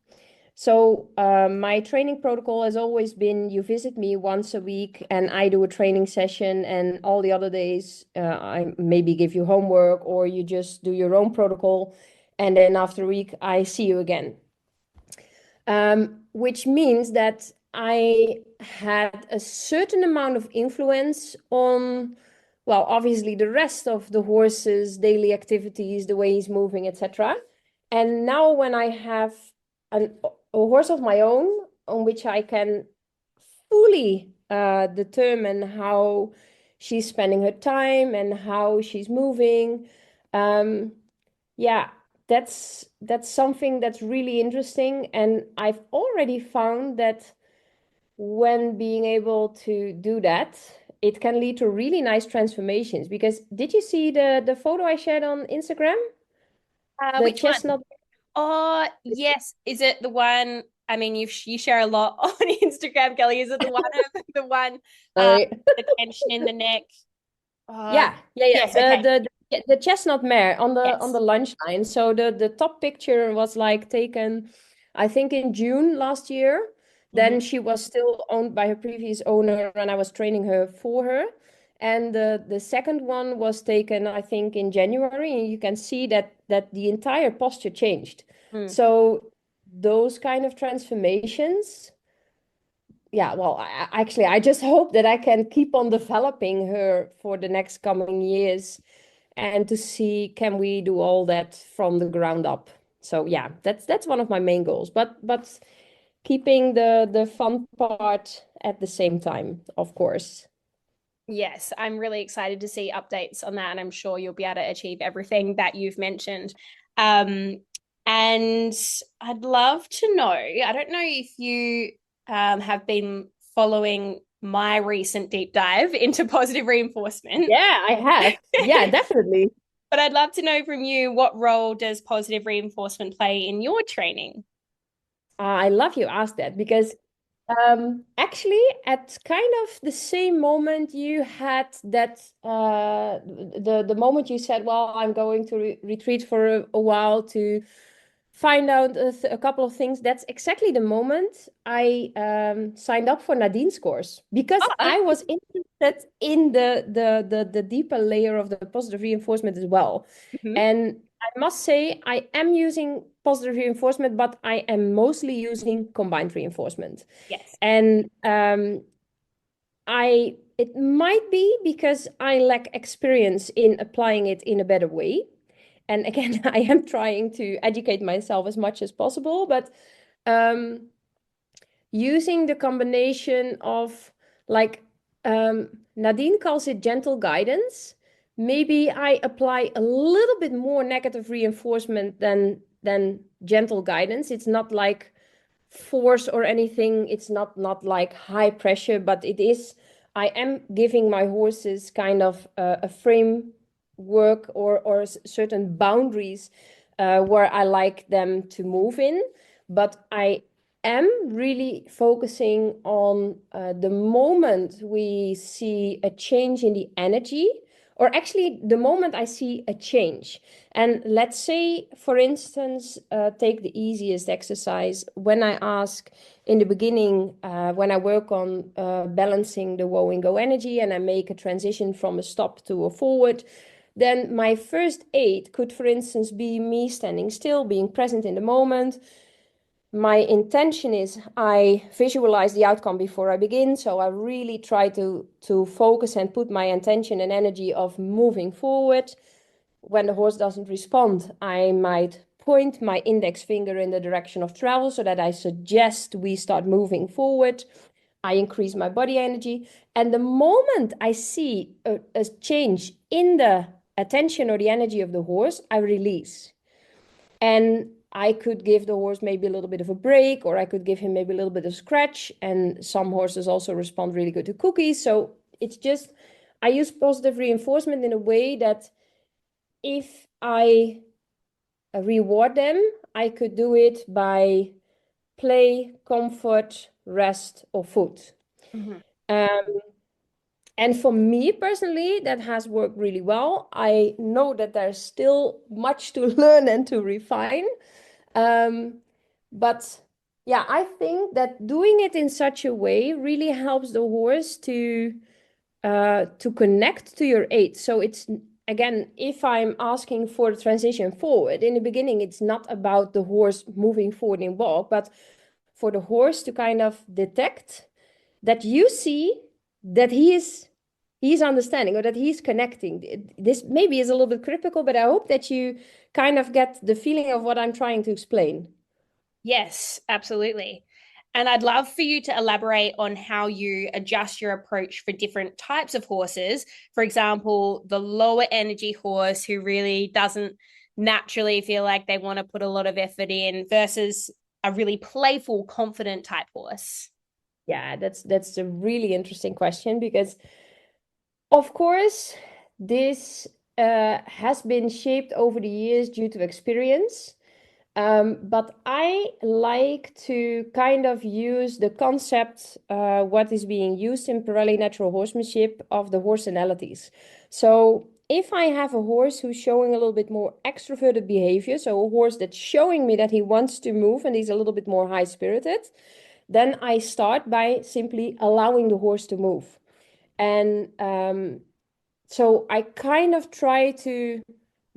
B: So my training protocol has always been, you visit me once a week and I do a training session, and all the other days I maybe give you homework, or you just do your own protocol, and then after a week I see you again. Which means that I had a certain amount of influence on, well, obviously the rest of the horse's daily activities, the way he's moving, etc. And now when I have a horse of my own, on which I can fully determine how she's spending her time and how she's moving, um, yeah, that's something that's really interesting. And I've already found that when being able to do that, it can lead to really nice transformations. Because did you see the photo I shared on Instagram? The
A: Which one?
B: chestnut.
A: Oh, yes. Is it the one? I mean, you share a lot on Instagram, Kelly. Is it the one uh
B: Sorry.
A: the tension in the neck? Uh
B: Yeah.
A: yes, okay.
B: The chestnut mare on
A: Yes.
B: the lunch line. So the top picture was like taken, I think in June last year.
A: Hmm.
B: Then she was still owned by her previous owner, and I was training her for her. And the second one was taken, I think, in January, and you can see that the entire posture changed.
A: Mm.
B: So those kind of transformations, yeah, well, actually, I just hope that I can keep on developing her for the next coming years and to see can we do all that from the ground up. So yeah, that's one of my main goals. But keeping the fun part at the same time, of course.
A: Yes, I'm really excited to see updates on that, and I'm sure you'll be able to achieve everything that you've mentioned. Um, and I'd love to know, I don't know if you have been following my recent deep dive into positive reinforcement,
B: Yeah, I have. Yeah,
A: but
B: definitely.
A: I'd love to know from you, what role does positive reinforcement play in your training?
B: I love you asked that because actually, at kind of the same moment you had that the moment you said, "Well, I'm going to retreat for a while to find out a couple of things." That's exactly the moment I signed up for Nadine's course because
A: Oh,
B: I was interested in the deeper layer of the positive reinforcement as well.
A: mhm.
B: And I must say, I am using positive reinforcement, but I am mostly using combined reinforcement.
A: Yes.
B: And I it might be because I lack experience in applying it in a better way. And again, I am trying to educate myself as much as possible, but um, using the combination of like Nadine calls it gentle guidance. Maybe I apply a little bit more negative reinforcement than gentle guidance. It's not like force or anything. It's not like high pressure, but it is. I am giving my horses kind of a framework or certain boundaries where I like them to move in. But I am really focusing on the moment we see a change in the energy, or actually the moment I see a change. And let's say, for instance, take the easiest exercise. When I ask in the beginning, when I work on balancing the woe and go energy, and I make a transition from a stop to a forward, then my first aid could, for instance, be me standing still, being present in the moment. My intention is I visualize the outcome before I begin. So I really try to focus and put my intention and energy of moving forward. When the horse doesn't respond, I might point my index finger in the direction of travel so that I suggest we start moving forward. I increase my body energy. And the moment I see a change in the attention or the energy of the horse, I release. And I could give the horse maybe a little bit of a break, or I could give him maybe a little bit of scratch. And some horses also respond really good to cookies. So it's just, I use positive reinforcement in a way that if I reward them, I could do it by play, comfort, rest, or food.
A: Mhm.
B: Um, and for me personally, that has worked really well. I know that there's still much to learn and to refine. Um, but yeah, I think that doing it in such a way really helps the horse to connect to your aid. So it's again, if I'm asking for the transition forward, in the beginning, it's not about the horse moving forward in walk, but for the horse to kind of detect that you see that he's understanding or that he's connecting. This maybe is a little bit critical, but I hope that you kind of get the feeling of what I'm trying to explain.
A: Yes, absolutely. And I'd love for you to elaborate on how you adjust your approach for different types of horses. For example, the lower energy horse who really doesn't naturally feel like they want to put a lot of effort in versus a really playful, confident type horse.
B: Yeah, that's a really interesting question because, of course, this has been shaped over the years due to experience. But I like to kind of use the concept, what is being used in Pirelli natural horsemanship, of the horsenalities. So if I have a horse who's showing a little bit more extroverted behavior, so a horse that's showing me that he wants to move and he's a little bit more high-spirited, then I start by simply allowing the horse to move. And so I kind of try to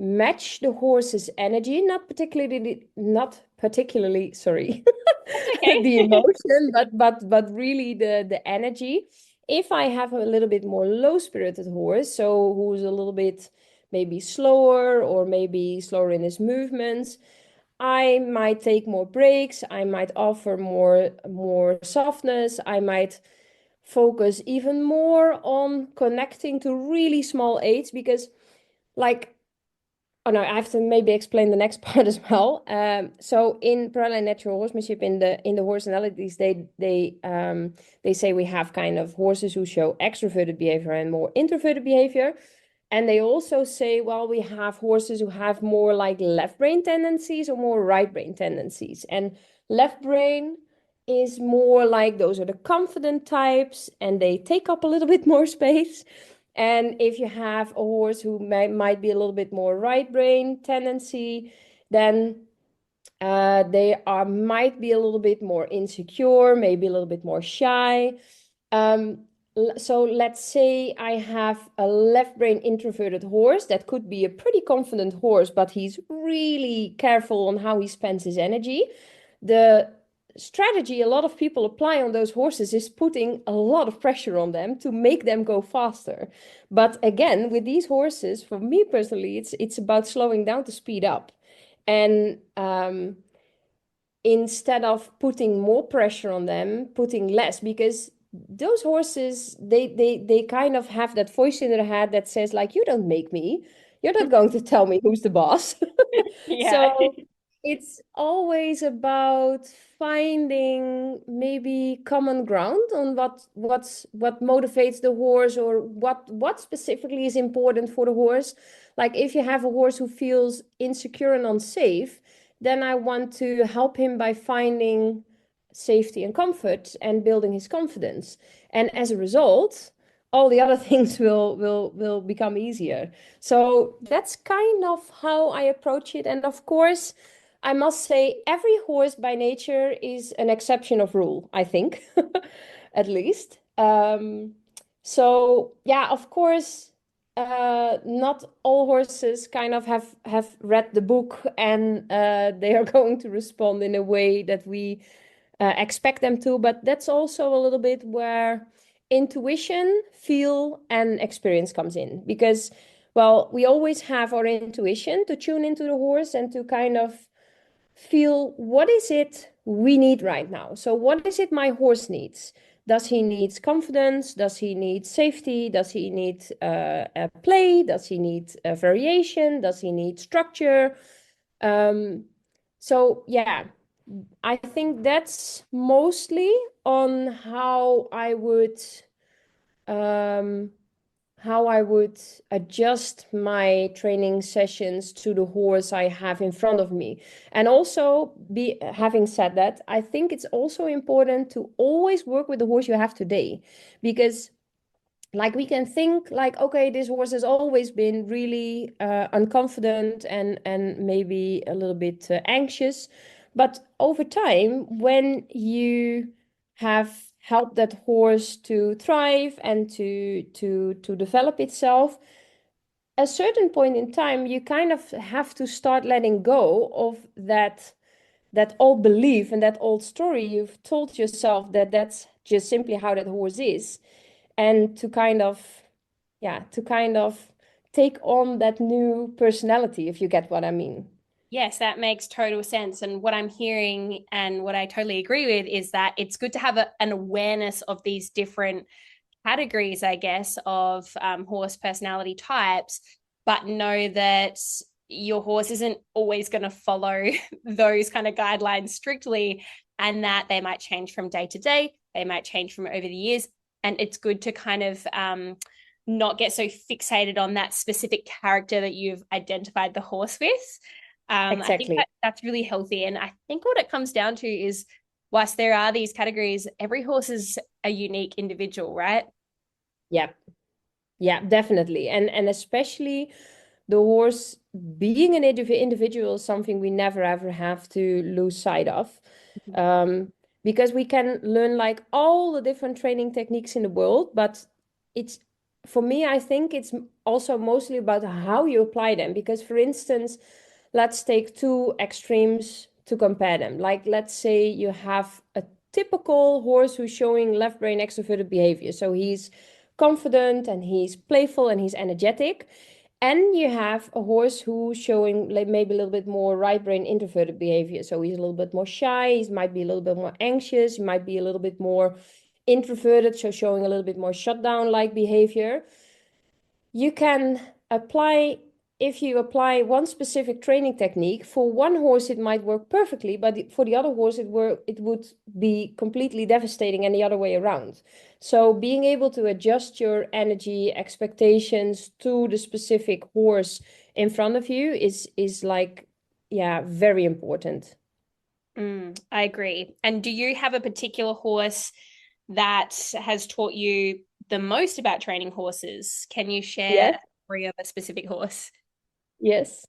B: match the horse's energy, not particularly, sorry,
A: That's okay.
B: the emotion, but really the energy. If I have a little bit more low-spirited horse, so who's a little bit maybe slower or maybe slower in his movements, I might take more breaks, I might offer more softness, I might focus even more on connecting to really small aids because, like, oh no, I have to maybe explain the next part as well. So in parallel natural horsemanship, in the horse analogies, they say we have kind of horses who show extroverted behavior and more introverted behavior. And they also say, well, we have horses who have more like left brain tendencies or more right brain tendencies. And left brain is more like those are the confident types and they take up a little bit more space. And if you have a horse who might be a little bit more right brain tendency, then they might be a little bit more insecure, maybe a little bit more shy. Um, so let's say I have a left brain introverted horse that could be a pretty confident horse, but he's really careful on how he spends his energy. The strategy a lot of people apply on those horses is putting a lot of pressure on them to make them go faster. But again, with these horses, for me personally, it's about slowing down to speed up. And instead of putting more pressure on them, putting less, because those horses, they kind of have that voice in their head that says, like, you don't make me, you're not going to tell me who's the boss.
A: Yeah.
B: So it's always about finding maybe common ground on what motivates the horse, or what specifically is important for the horse. Like if you have a horse who feels insecure and unsafe, then I want to help him by finding safety and comfort and building his confidence. And as a result, all the other things will become easier. So that's kind of how I approach it. And of course, I must say every horse by nature is an exception of rule, I think, at least. So yeah, of course, not all horses kind of have read the book and they are going to respond in a way that we expect them to. But that's also a little bit where intuition, feel, and experience comes in. Because, well, we always have our intuition to tune into the horse and to kind of feel what is it we need right now. So what is it my horse needs? Does he need confidence? Does he need safety? Does he need a play? Does he need a variation? Does he need structure? Um, so yeah, I think that's mostly on um, how I would adjust my training sessions to the horse I have in front of me. And also, having said that, I think it's also important to always work with the horse you have today, because like we can think like, okay, this horse has always been really unconfident and maybe a little bit anxious, but over time, when you have helped that horse to thrive and to develop itself, a certain point in time you kind of have to start letting go of that old belief and that old story you've told yourself, that that's just simply how that horse is, and to kind of, yeah, to kind of take on that new personality, if you get what I mean.
A: Yes, that makes total sense. And what I'm hearing and what I totally agree with is that it's good to have an awareness of these different categories, I guess, of horse personality types, but know that your horse isn't always going to follow those kind of guidelines strictly, and that they might change from day to day. they might change from over the years. And it's good to kind of not get so fixated on that specific character that you've identified the horse with. I think
B: Exactly.
A: that's really healthy. And I think what it comes down to is, whilst there are these categories, every horse is a unique individual, right?
B: Yeah. Yeah, definitely. And especially the horse being an individual is something we never ever have to lose sight of. Um, because we can learn like all the different training techniques in the world, but it's for me, I think it's also mostly about how you apply them. Because, for instance, let's take two extremes to compare them. Like, let's say you have a typical horse who's showing left brain extroverted behavior. So he's confident and he's playful and he's energetic. And you have a horse who's showing like maybe a little bit more right brain introverted behavior. So he's a little bit more shy, he might be a little bit more anxious, he might be a little bit more introverted, so showing a little bit more shutdown like behavior. You can apply, if you apply one specific training technique, for one horse it might work perfectly, but for the other horse it would be completely devastating, and the other way around. So being able to adjust your energy expectations to the specific horse in front of you is like, yeah, very important.
A: I agree. And do you have a particular horse that has taught you the most about training horses? Can you share
B: Yes,
A: a story of a specific horse?
B: yes.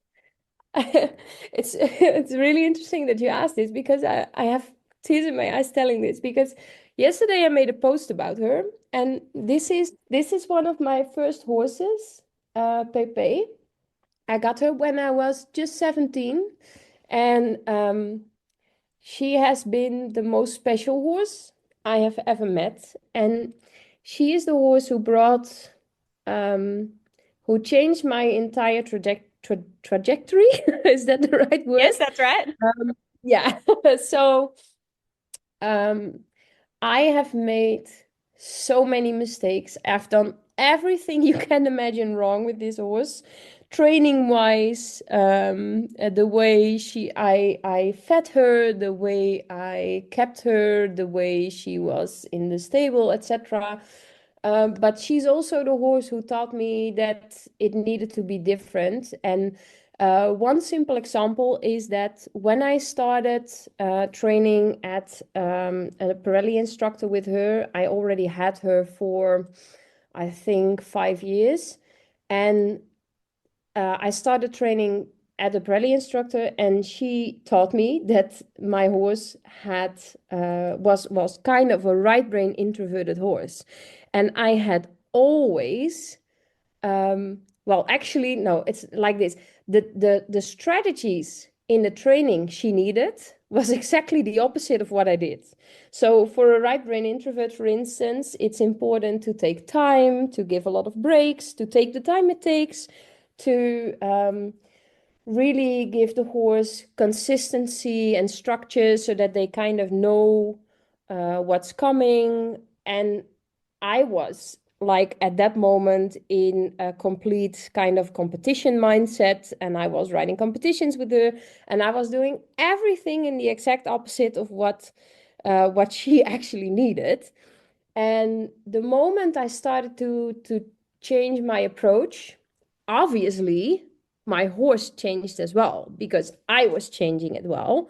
B: It's really interesting that you asked this, because I have tears in my eyes telling this, because yesterday I made a post about her, and this is one of my first horses, Pepe. I got her when I was just 17, and she has been the most special horse I have ever met, and she is the horse um, who changed my entire trajectory. Is that the right word?
A: Yes, that's right.
B: Yeah. So um, I have made so many mistakes. I've done everything you can imagine wrong with this horse, training wise, the way I fed her, the way I kept her, the way she was in the stable, etc. But she's also the horse who taught me that it needed to be different. And one simple example is that when I started training at a Pirelli instructor with her, I already had her for, I think, 5 years. And I started training at a Pirelli instructor, and she taught me that my horse was kind of a right brain introverted horse, and I had always well, actually, no, it's like this. The strategies in the training she needed was exactly the opposite of what I did. So for a right brain introvert, for instance, it's important to take time, to give a lot of breaks, to take the time it takes to really give the horse consistency and structure so that they kind of know what's coming. And I was like at that moment in a complete kind of competition mindset, and I was riding competitions with her, and I was doing everything in the exact opposite of what she actually needed. And the moment I started to change my approach, obviously my horse changed as well, because I was changing it well.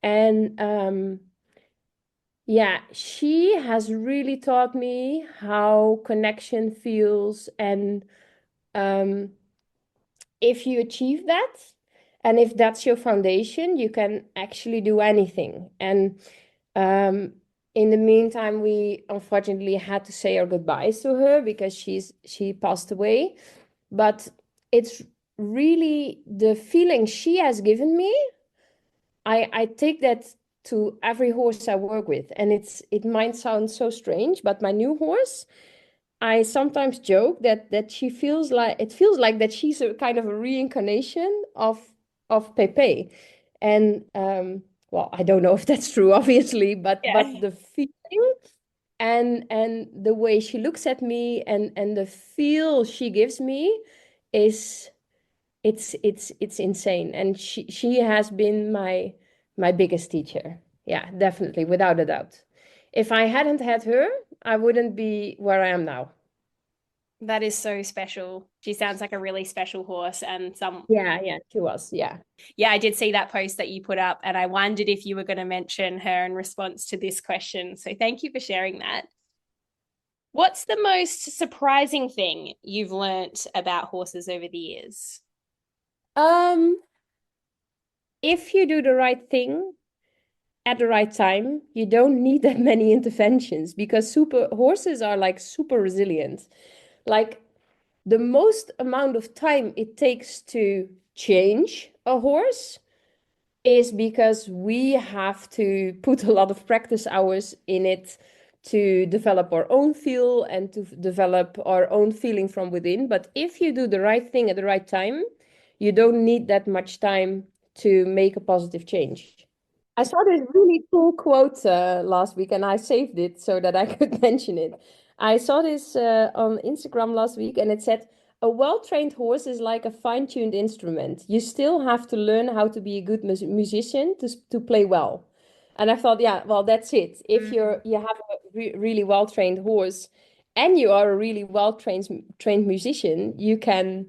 B: And yeah, she has really taught me how connection feels. And um, if you achieve that, and if that's your foundation, you can actually do anything. And um, in the meantime, we unfortunately had to say our goodbyes to her because she passed away. But it's really the feeling she has given me. I take that to every horse I work with, and it might sound so strange, but my new horse, I sometimes joke that she feels like it feels like that she's a kind of a reincarnation of Pepe. And well, I don't know if that's true, obviously, but
A: Yeah.
B: the feeling and the way she looks at me and the feel she gives me is it's insane. And she has been my biggest teacher. Yeah, definitely, without a doubt. if I hadn't had her, I wouldn't be where I am now.
A: That is so special. She sounds like a really special horse and some.
B: Yeah, she was. Yeah.
A: Yeah, I did see that post that you put up, and I wondered if you were going to mention her in response to this question. So thank you for sharing that. What's the most surprising thing you've learnt about horses over the years?
B: Um, if you do the right thing at the right time, you don't need that many interventions because super horses are like super resilient. Like the most amount of time it takes to change a horse is because we have to put a lot of practice hours in it to develop our own feel and to develop our own feeling from within. But if you do the right thing at the right time, you don't need that much time to make a positive change. I saw this really cool quote last week and I saved it so that I could mention it. I saw this on Instagram last week and it said, a well-trained horse is like a fine-tuned instrument. You still have to learn how to be a good musician to play well. And I thought, yeah, well, that's it. If you have a really well-trained horse and you are a really well-trained musician, you can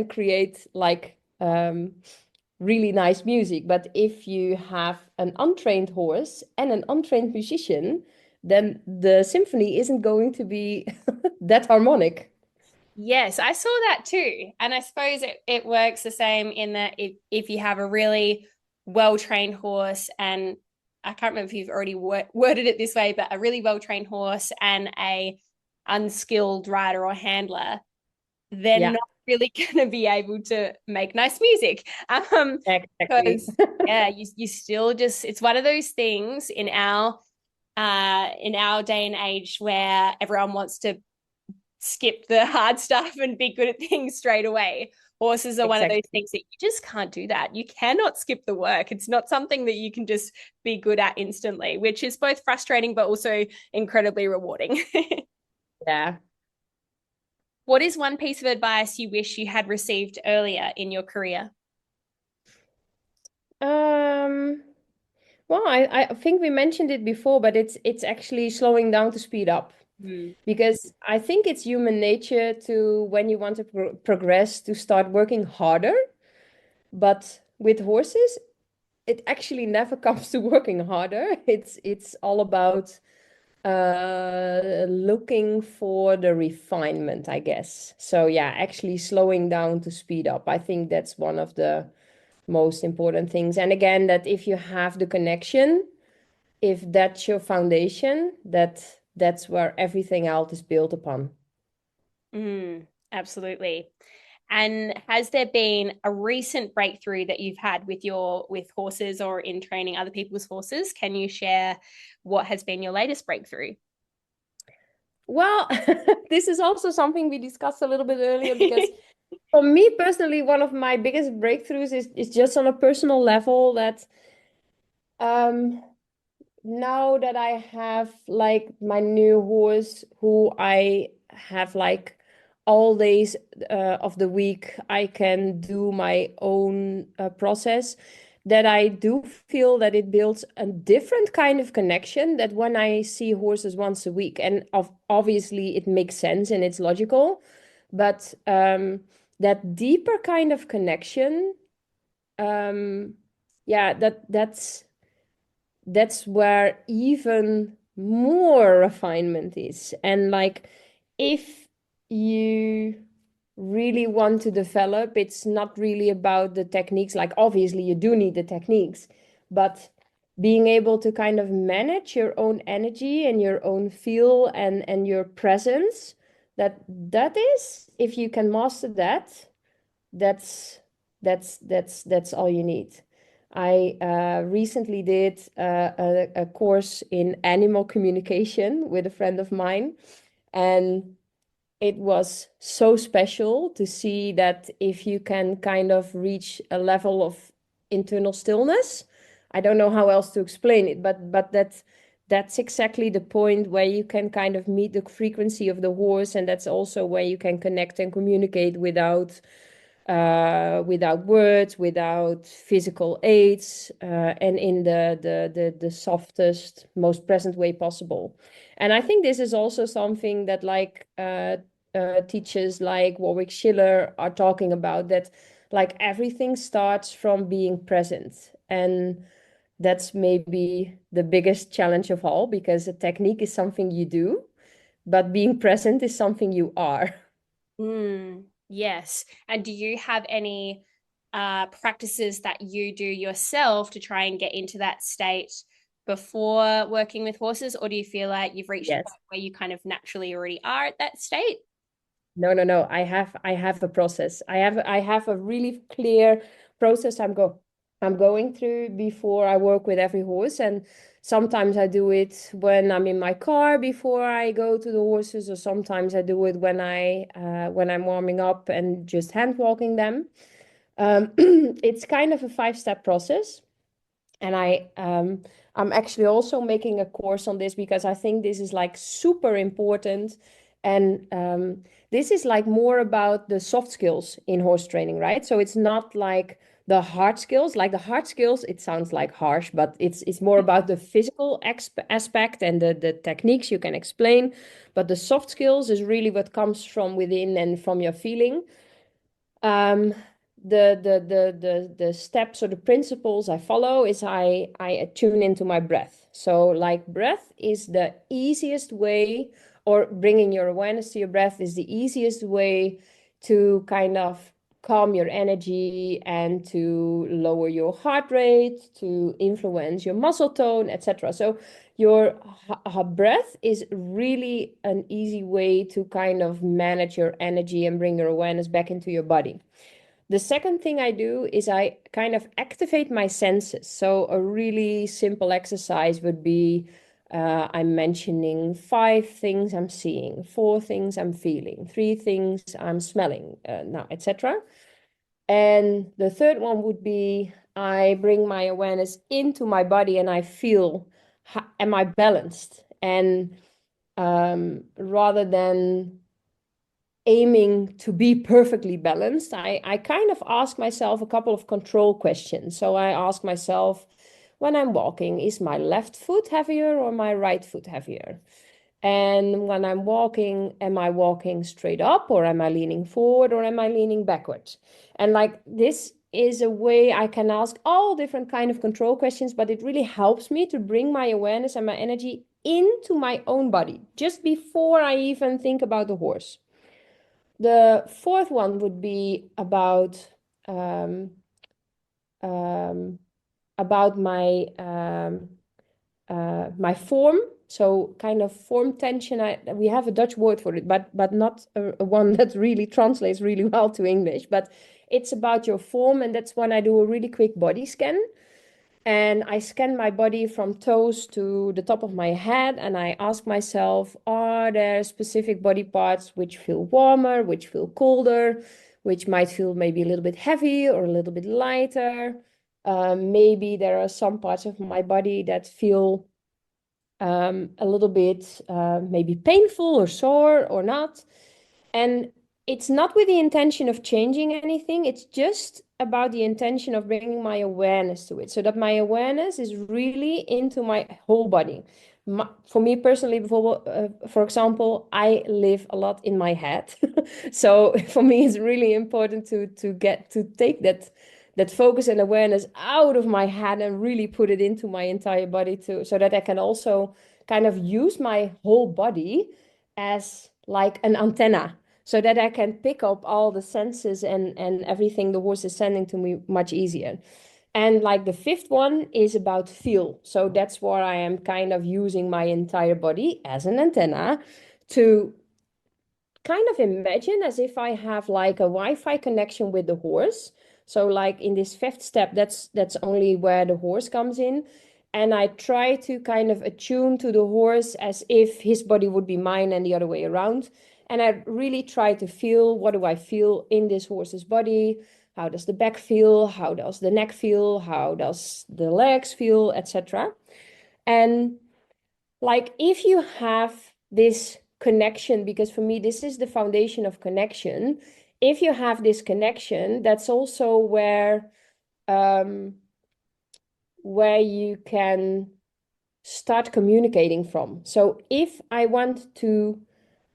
B: create like really nice music. But if you have an untrained horse and an untrained musician, then the symphony isn't going to be that harmonic.
A: Yes, I saw that too. And I suppose it works the same in that if you have a really well-trained horse, and I can't remember if you've already worded it this way, but a really well-trained horse and a unskilled rider or handler, they're
B: Yeah,
A: not really going to be able to make nice music.
B: exactly.
A: Because yeah, you still just, it's one of those things in our day and age where everyone wants to skip the hard stuff and be good at things straight away. Horses are one of those
B: Exactly.
A: things that you just can't do that. You cannot skip the work. It's not something that you can just be good at instantly, which is both frustrating but also incredibly rewarding.
B: Yeah.
A: What is one piece of advice you wish you had received earlier in your career?
B: Um, well, I think we mentioned it before, but it's actually slowing down to speed up.
A: Mm.
B: Because I think it's human nature to, when you want to progress, to start working harder. But with horses, it actually never comes to working harder. It's all about looking for the refinement, I guess. So yeah, actually slowing down to speed up. I think that's one of the most important things. And again, that if you have the connection, if that's your foundation, that's where everything else is built upon.
A: Absolutely. And has there been a recent breakthrough that you've had with horses or in training other people's horses? Can you share what has been your latest breakthrough?
B: Well, this is also something we discussed a little bit earlier because for me personally, one of my biggest breakthroughs is just on a personal level that um now that I have like my new horse who I have like all days of the week, I can do my own process. That I do feel that it builds a different kind of connection that when I see horses once a week, and obviously it makes sense and it's logical, but that deeper kind of connection, um, yeah, that's where even more refinement is. And like, if you really want to develop, it's not really about the techniques. Like, obviously, you do need the techniques, but being able to kind of manage your own energy and your own feel and your presence, that is, if you can master that, that's that's all you need. I recently did a course in animal communication with a friend of mine, and it was so special to see that if you can kind of reach a level of internal stillness, I don't know how else to explain it, but that's exactly the point where you can kind of meet the frequency of the horse, and that's also where you can connect and communicate without without words, without physical aids, and in the softest, most present way possible. And I think this is also something that like teachers like Warwick Schiller are talking about, that like everything starts from being present. And that's maybe the biggest challenge of all, because a technique is something you do, but being present is something you are.
A: Yes. And do you have any practices that you do yourself to try and get into that state before working with horses? Or do you feel like you've reached a
B: Yes.
A: point where you kind of naturally already are at that state?
B: No, no, no. I have a process. I have a really clear process I'm going through before I work with every horse. And sometimes I do it when I'm in my car before I go to the horses, or sometimes I do it when I'm warming up and just hand walking them. It's kind of a 5-step process. And I'm actually also making a course on this, because I think this is like super important. And this is like more about the soft skills in horse training, right? So it's not like the hard skills. Like the hard skills, it sounds like harsh, but it's more about the physical aspect and the techniques you can explain. But the soft skills is really what comes from within and from your feeling. Um, the steps or the principles I follow is I tune into my breath. So like breath is the easiest way, or bringing your awareness to your breath is the easiest way to kind of calm your energy and to lower your heart rate, to influence your muscle tone, etc. So your breath is really an easy way to kind of manage your energy and bring your awareness back into your body. The second thing I do is I kind of activate my senses. So a really simple exercise would be I'm mentioning 5 things I'm seeing, 4 things I'm feeling, 3 things I'm smelling, now, etc. And the third one would be I bring my awareness into my body and I feel, am I balanced? And rather than aiming to be perfectly balanced, I kind of ask myself a couple of control questions. So I ask myself, when I'm walking, is my left foot heavier or my right foot heavier? And when I'm walking, am I walking straight up, or am I leaning forward, or am I leaning backwards? And like this is a way I can ask all different kind of control questions, but it really helps me to bring my awareness and my energy into my own body just before I even think about the horse. The fourth one would be um, um, about my form. So kind of form tension. We have a Dutch word for it, but not a one that really translates really well to English. But it's about your form, and that's when I do a really quick body scan. And I scan my body from toes to the top of my head, and I ask myself, are there specific body parts which feel warmer, which feel colder, which might feel maybe a little bit heavy or a little bit lighter? Maybe there are some parts of my body that feel a little bit maybe painful or sore or not. And it's not with the intention of changing anything. It's just about the intention of bringing my awareness to it, so that my awareness is really into my whole body. For me personally, for example, I live a lot in my head. So for me, it's really important to get to take that focus and awareness out of my head and really put it into my entire body too, so that I can also kind of use my whole body as like an antenna, so that I can pick up all the senses and everything the horse is sending to me much easier. And like the fifth one is about feel. So that's where I am kind of using my entire body as an antenna to kind of imagine as if I have like a Wi-Fi connection with the horse. So like in this fifth step, that's only where the horse comes in. And I try to kind of attune to the horse as if his body would be mine and the other way around. And I really try to feel, what do I feel in this horse's body? How does the back feel? How does the neck feel? How does the legs feel, etc. And like if you have this connection, because for me this is the foundation of connection, if you have this connection, that's also where you can start communicating from. So if I want to,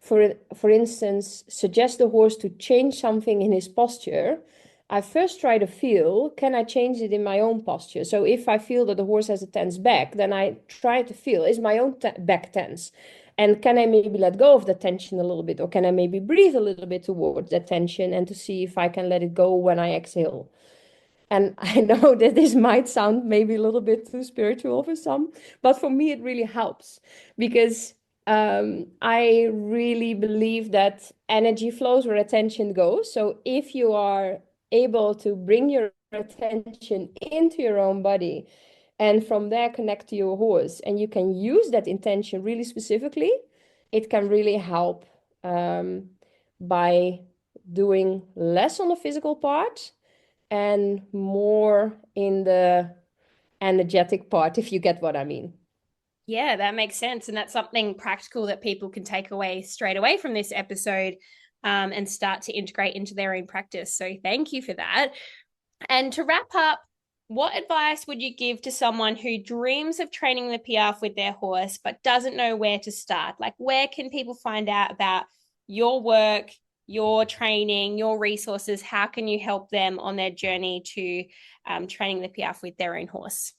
B: for instance, suggest the horse to change something in his posture, I first try to feel, can I change it in my own posture? So if I feel that the horse has a tense back, then I try to feel, is my own back tense? And can I maybe let go of the tension a little bit? Or can I maybe breathe a little bit towards that tension and to see if I can let it go when I exhale? And I know that this might sound maybe a little bit too spiritual for some, but for me, it really helps because I really believe that energy flows where attention goes. So if you are able to bring your attention into your own body and from there connect to your horse, and you can use that intention really specifically, it can really help by doing less on the physical part and more in the energetic part, if you get what I mean.
A: Yeah, that makes sense. And that's something practical that people can take away straight away from this episode and start to integrate into their own practice. So thank you for that. And to wrap up, what advice would you give to someone who dreams of training the Piaffe with their horse but doesn't know where to start? Like, where can people find out about your work, your training, your resources? How can you help them on their journey to training the Piaffe with their own horse?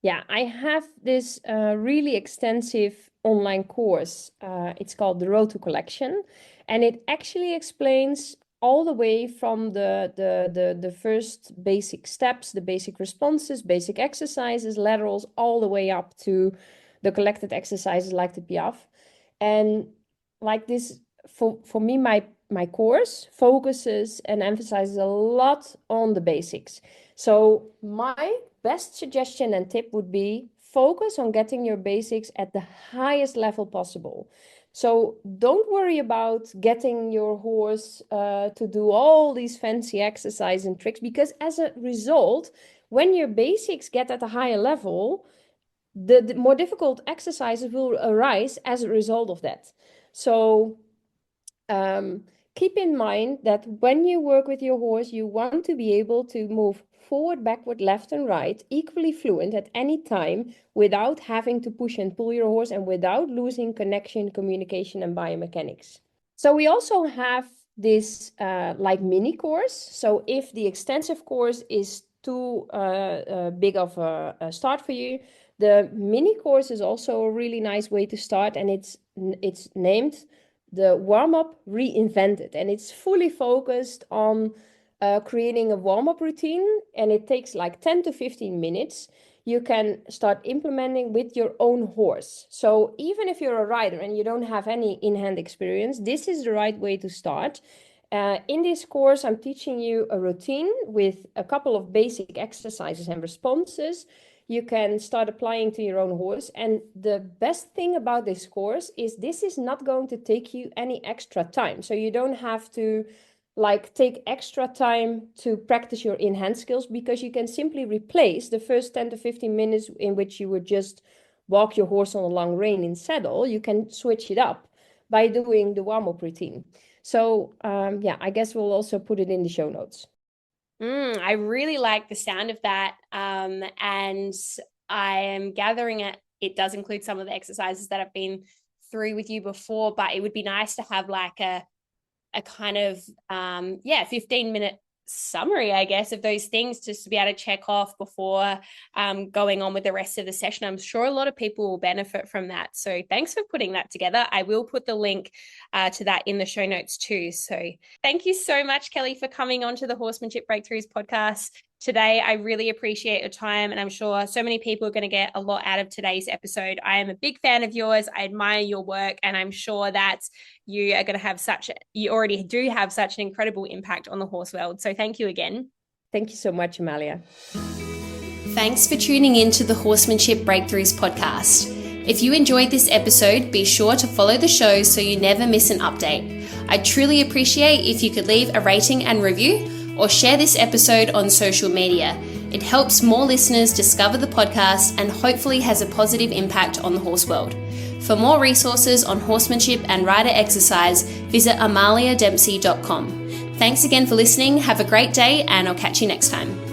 B: Yeah, I have this really extensive online course. It's called The Road to Collection, and it actually explains all the way from the first basic steps, the basic responses, basic exercises, laterals, all the way up to the collected exercises like the Piaffe. And like this, for me, my course focuses and emphasizes a lot on the basics. So my best suggestion and tip would be focus on getting your basics at the highest level possible. So don't worry about getting your horse to do all these fancy exercises and tricks, because as a result, when your basics get at a higher level, the more difficult exercises will arise as a result of that. So keep in mind that when you work with your horse, you want to be able to move forward, backward, left, and right, equally fluent at any time without having to push and pull your horse and without losing connection, communication, and biomechanics. So we also have this like mini course. So if the extensive course is too big of a start for you, the mini course is also a really nice way to start, and it's named the warm-up reinvented, and it's fully focused on creating a warm-up routine, and it takes like 10 to 15 minutes. You can start implementing with your own horse. So even if you're a rider and you don't have any in-hand experience, this is the right way to start. In this course, I'm teaching you a routine with a couple of basic exercises and responses you can start applying to your own horse. And the best thing about this course is this is not going to take you any extra time. So you don't have to like take extra time to practice your in-hand skills, because you can simply replace the first 10 to 15 minutes in which you would just walk your horse on a long rein in saddle. You can switch it up by doing the warm-up routine. So yeah, I guess we'll also put it in the show notes.
A: I really like the sound of that. And I am gathering it does include some of the exercises that I've been through with you before, but it would be nice to have like a kind of 15-minute summary, I guess, of those things just to be able to check off before going on with the rest of the session. I'm sure a lot of people will benefit from that. So thanks for putting that together. I will put the link to that in the show notes too. So thank you so much, Kelly, for coming on to the Horsemanship Breakthroughs podcast today. I really appreciate your time, and I'm sure so many people are going to get a lot out of today's episode. I am a big fan of yours. I admire your work, and I'm sure that you are going to have you already do have such an incredible impact on the horse world. So thank you again.
B: Thank you so much, Amalia.
A: Thanks for tuning in to the Horsemanship Breakthroughs podcast. If you enjoyed this episode, be sure to follow the show so you never miss an update. I'd truly appreciate if you could leave a rating and review, or share this episode on social media. It helps more listeners discover the podcast and hopefully has a positive impact on the horse world. For more resources on horsemanship and rider exercise, visit amaliadempsey.com. Thanks again for listening. Have a great day, and I'll catch you next time.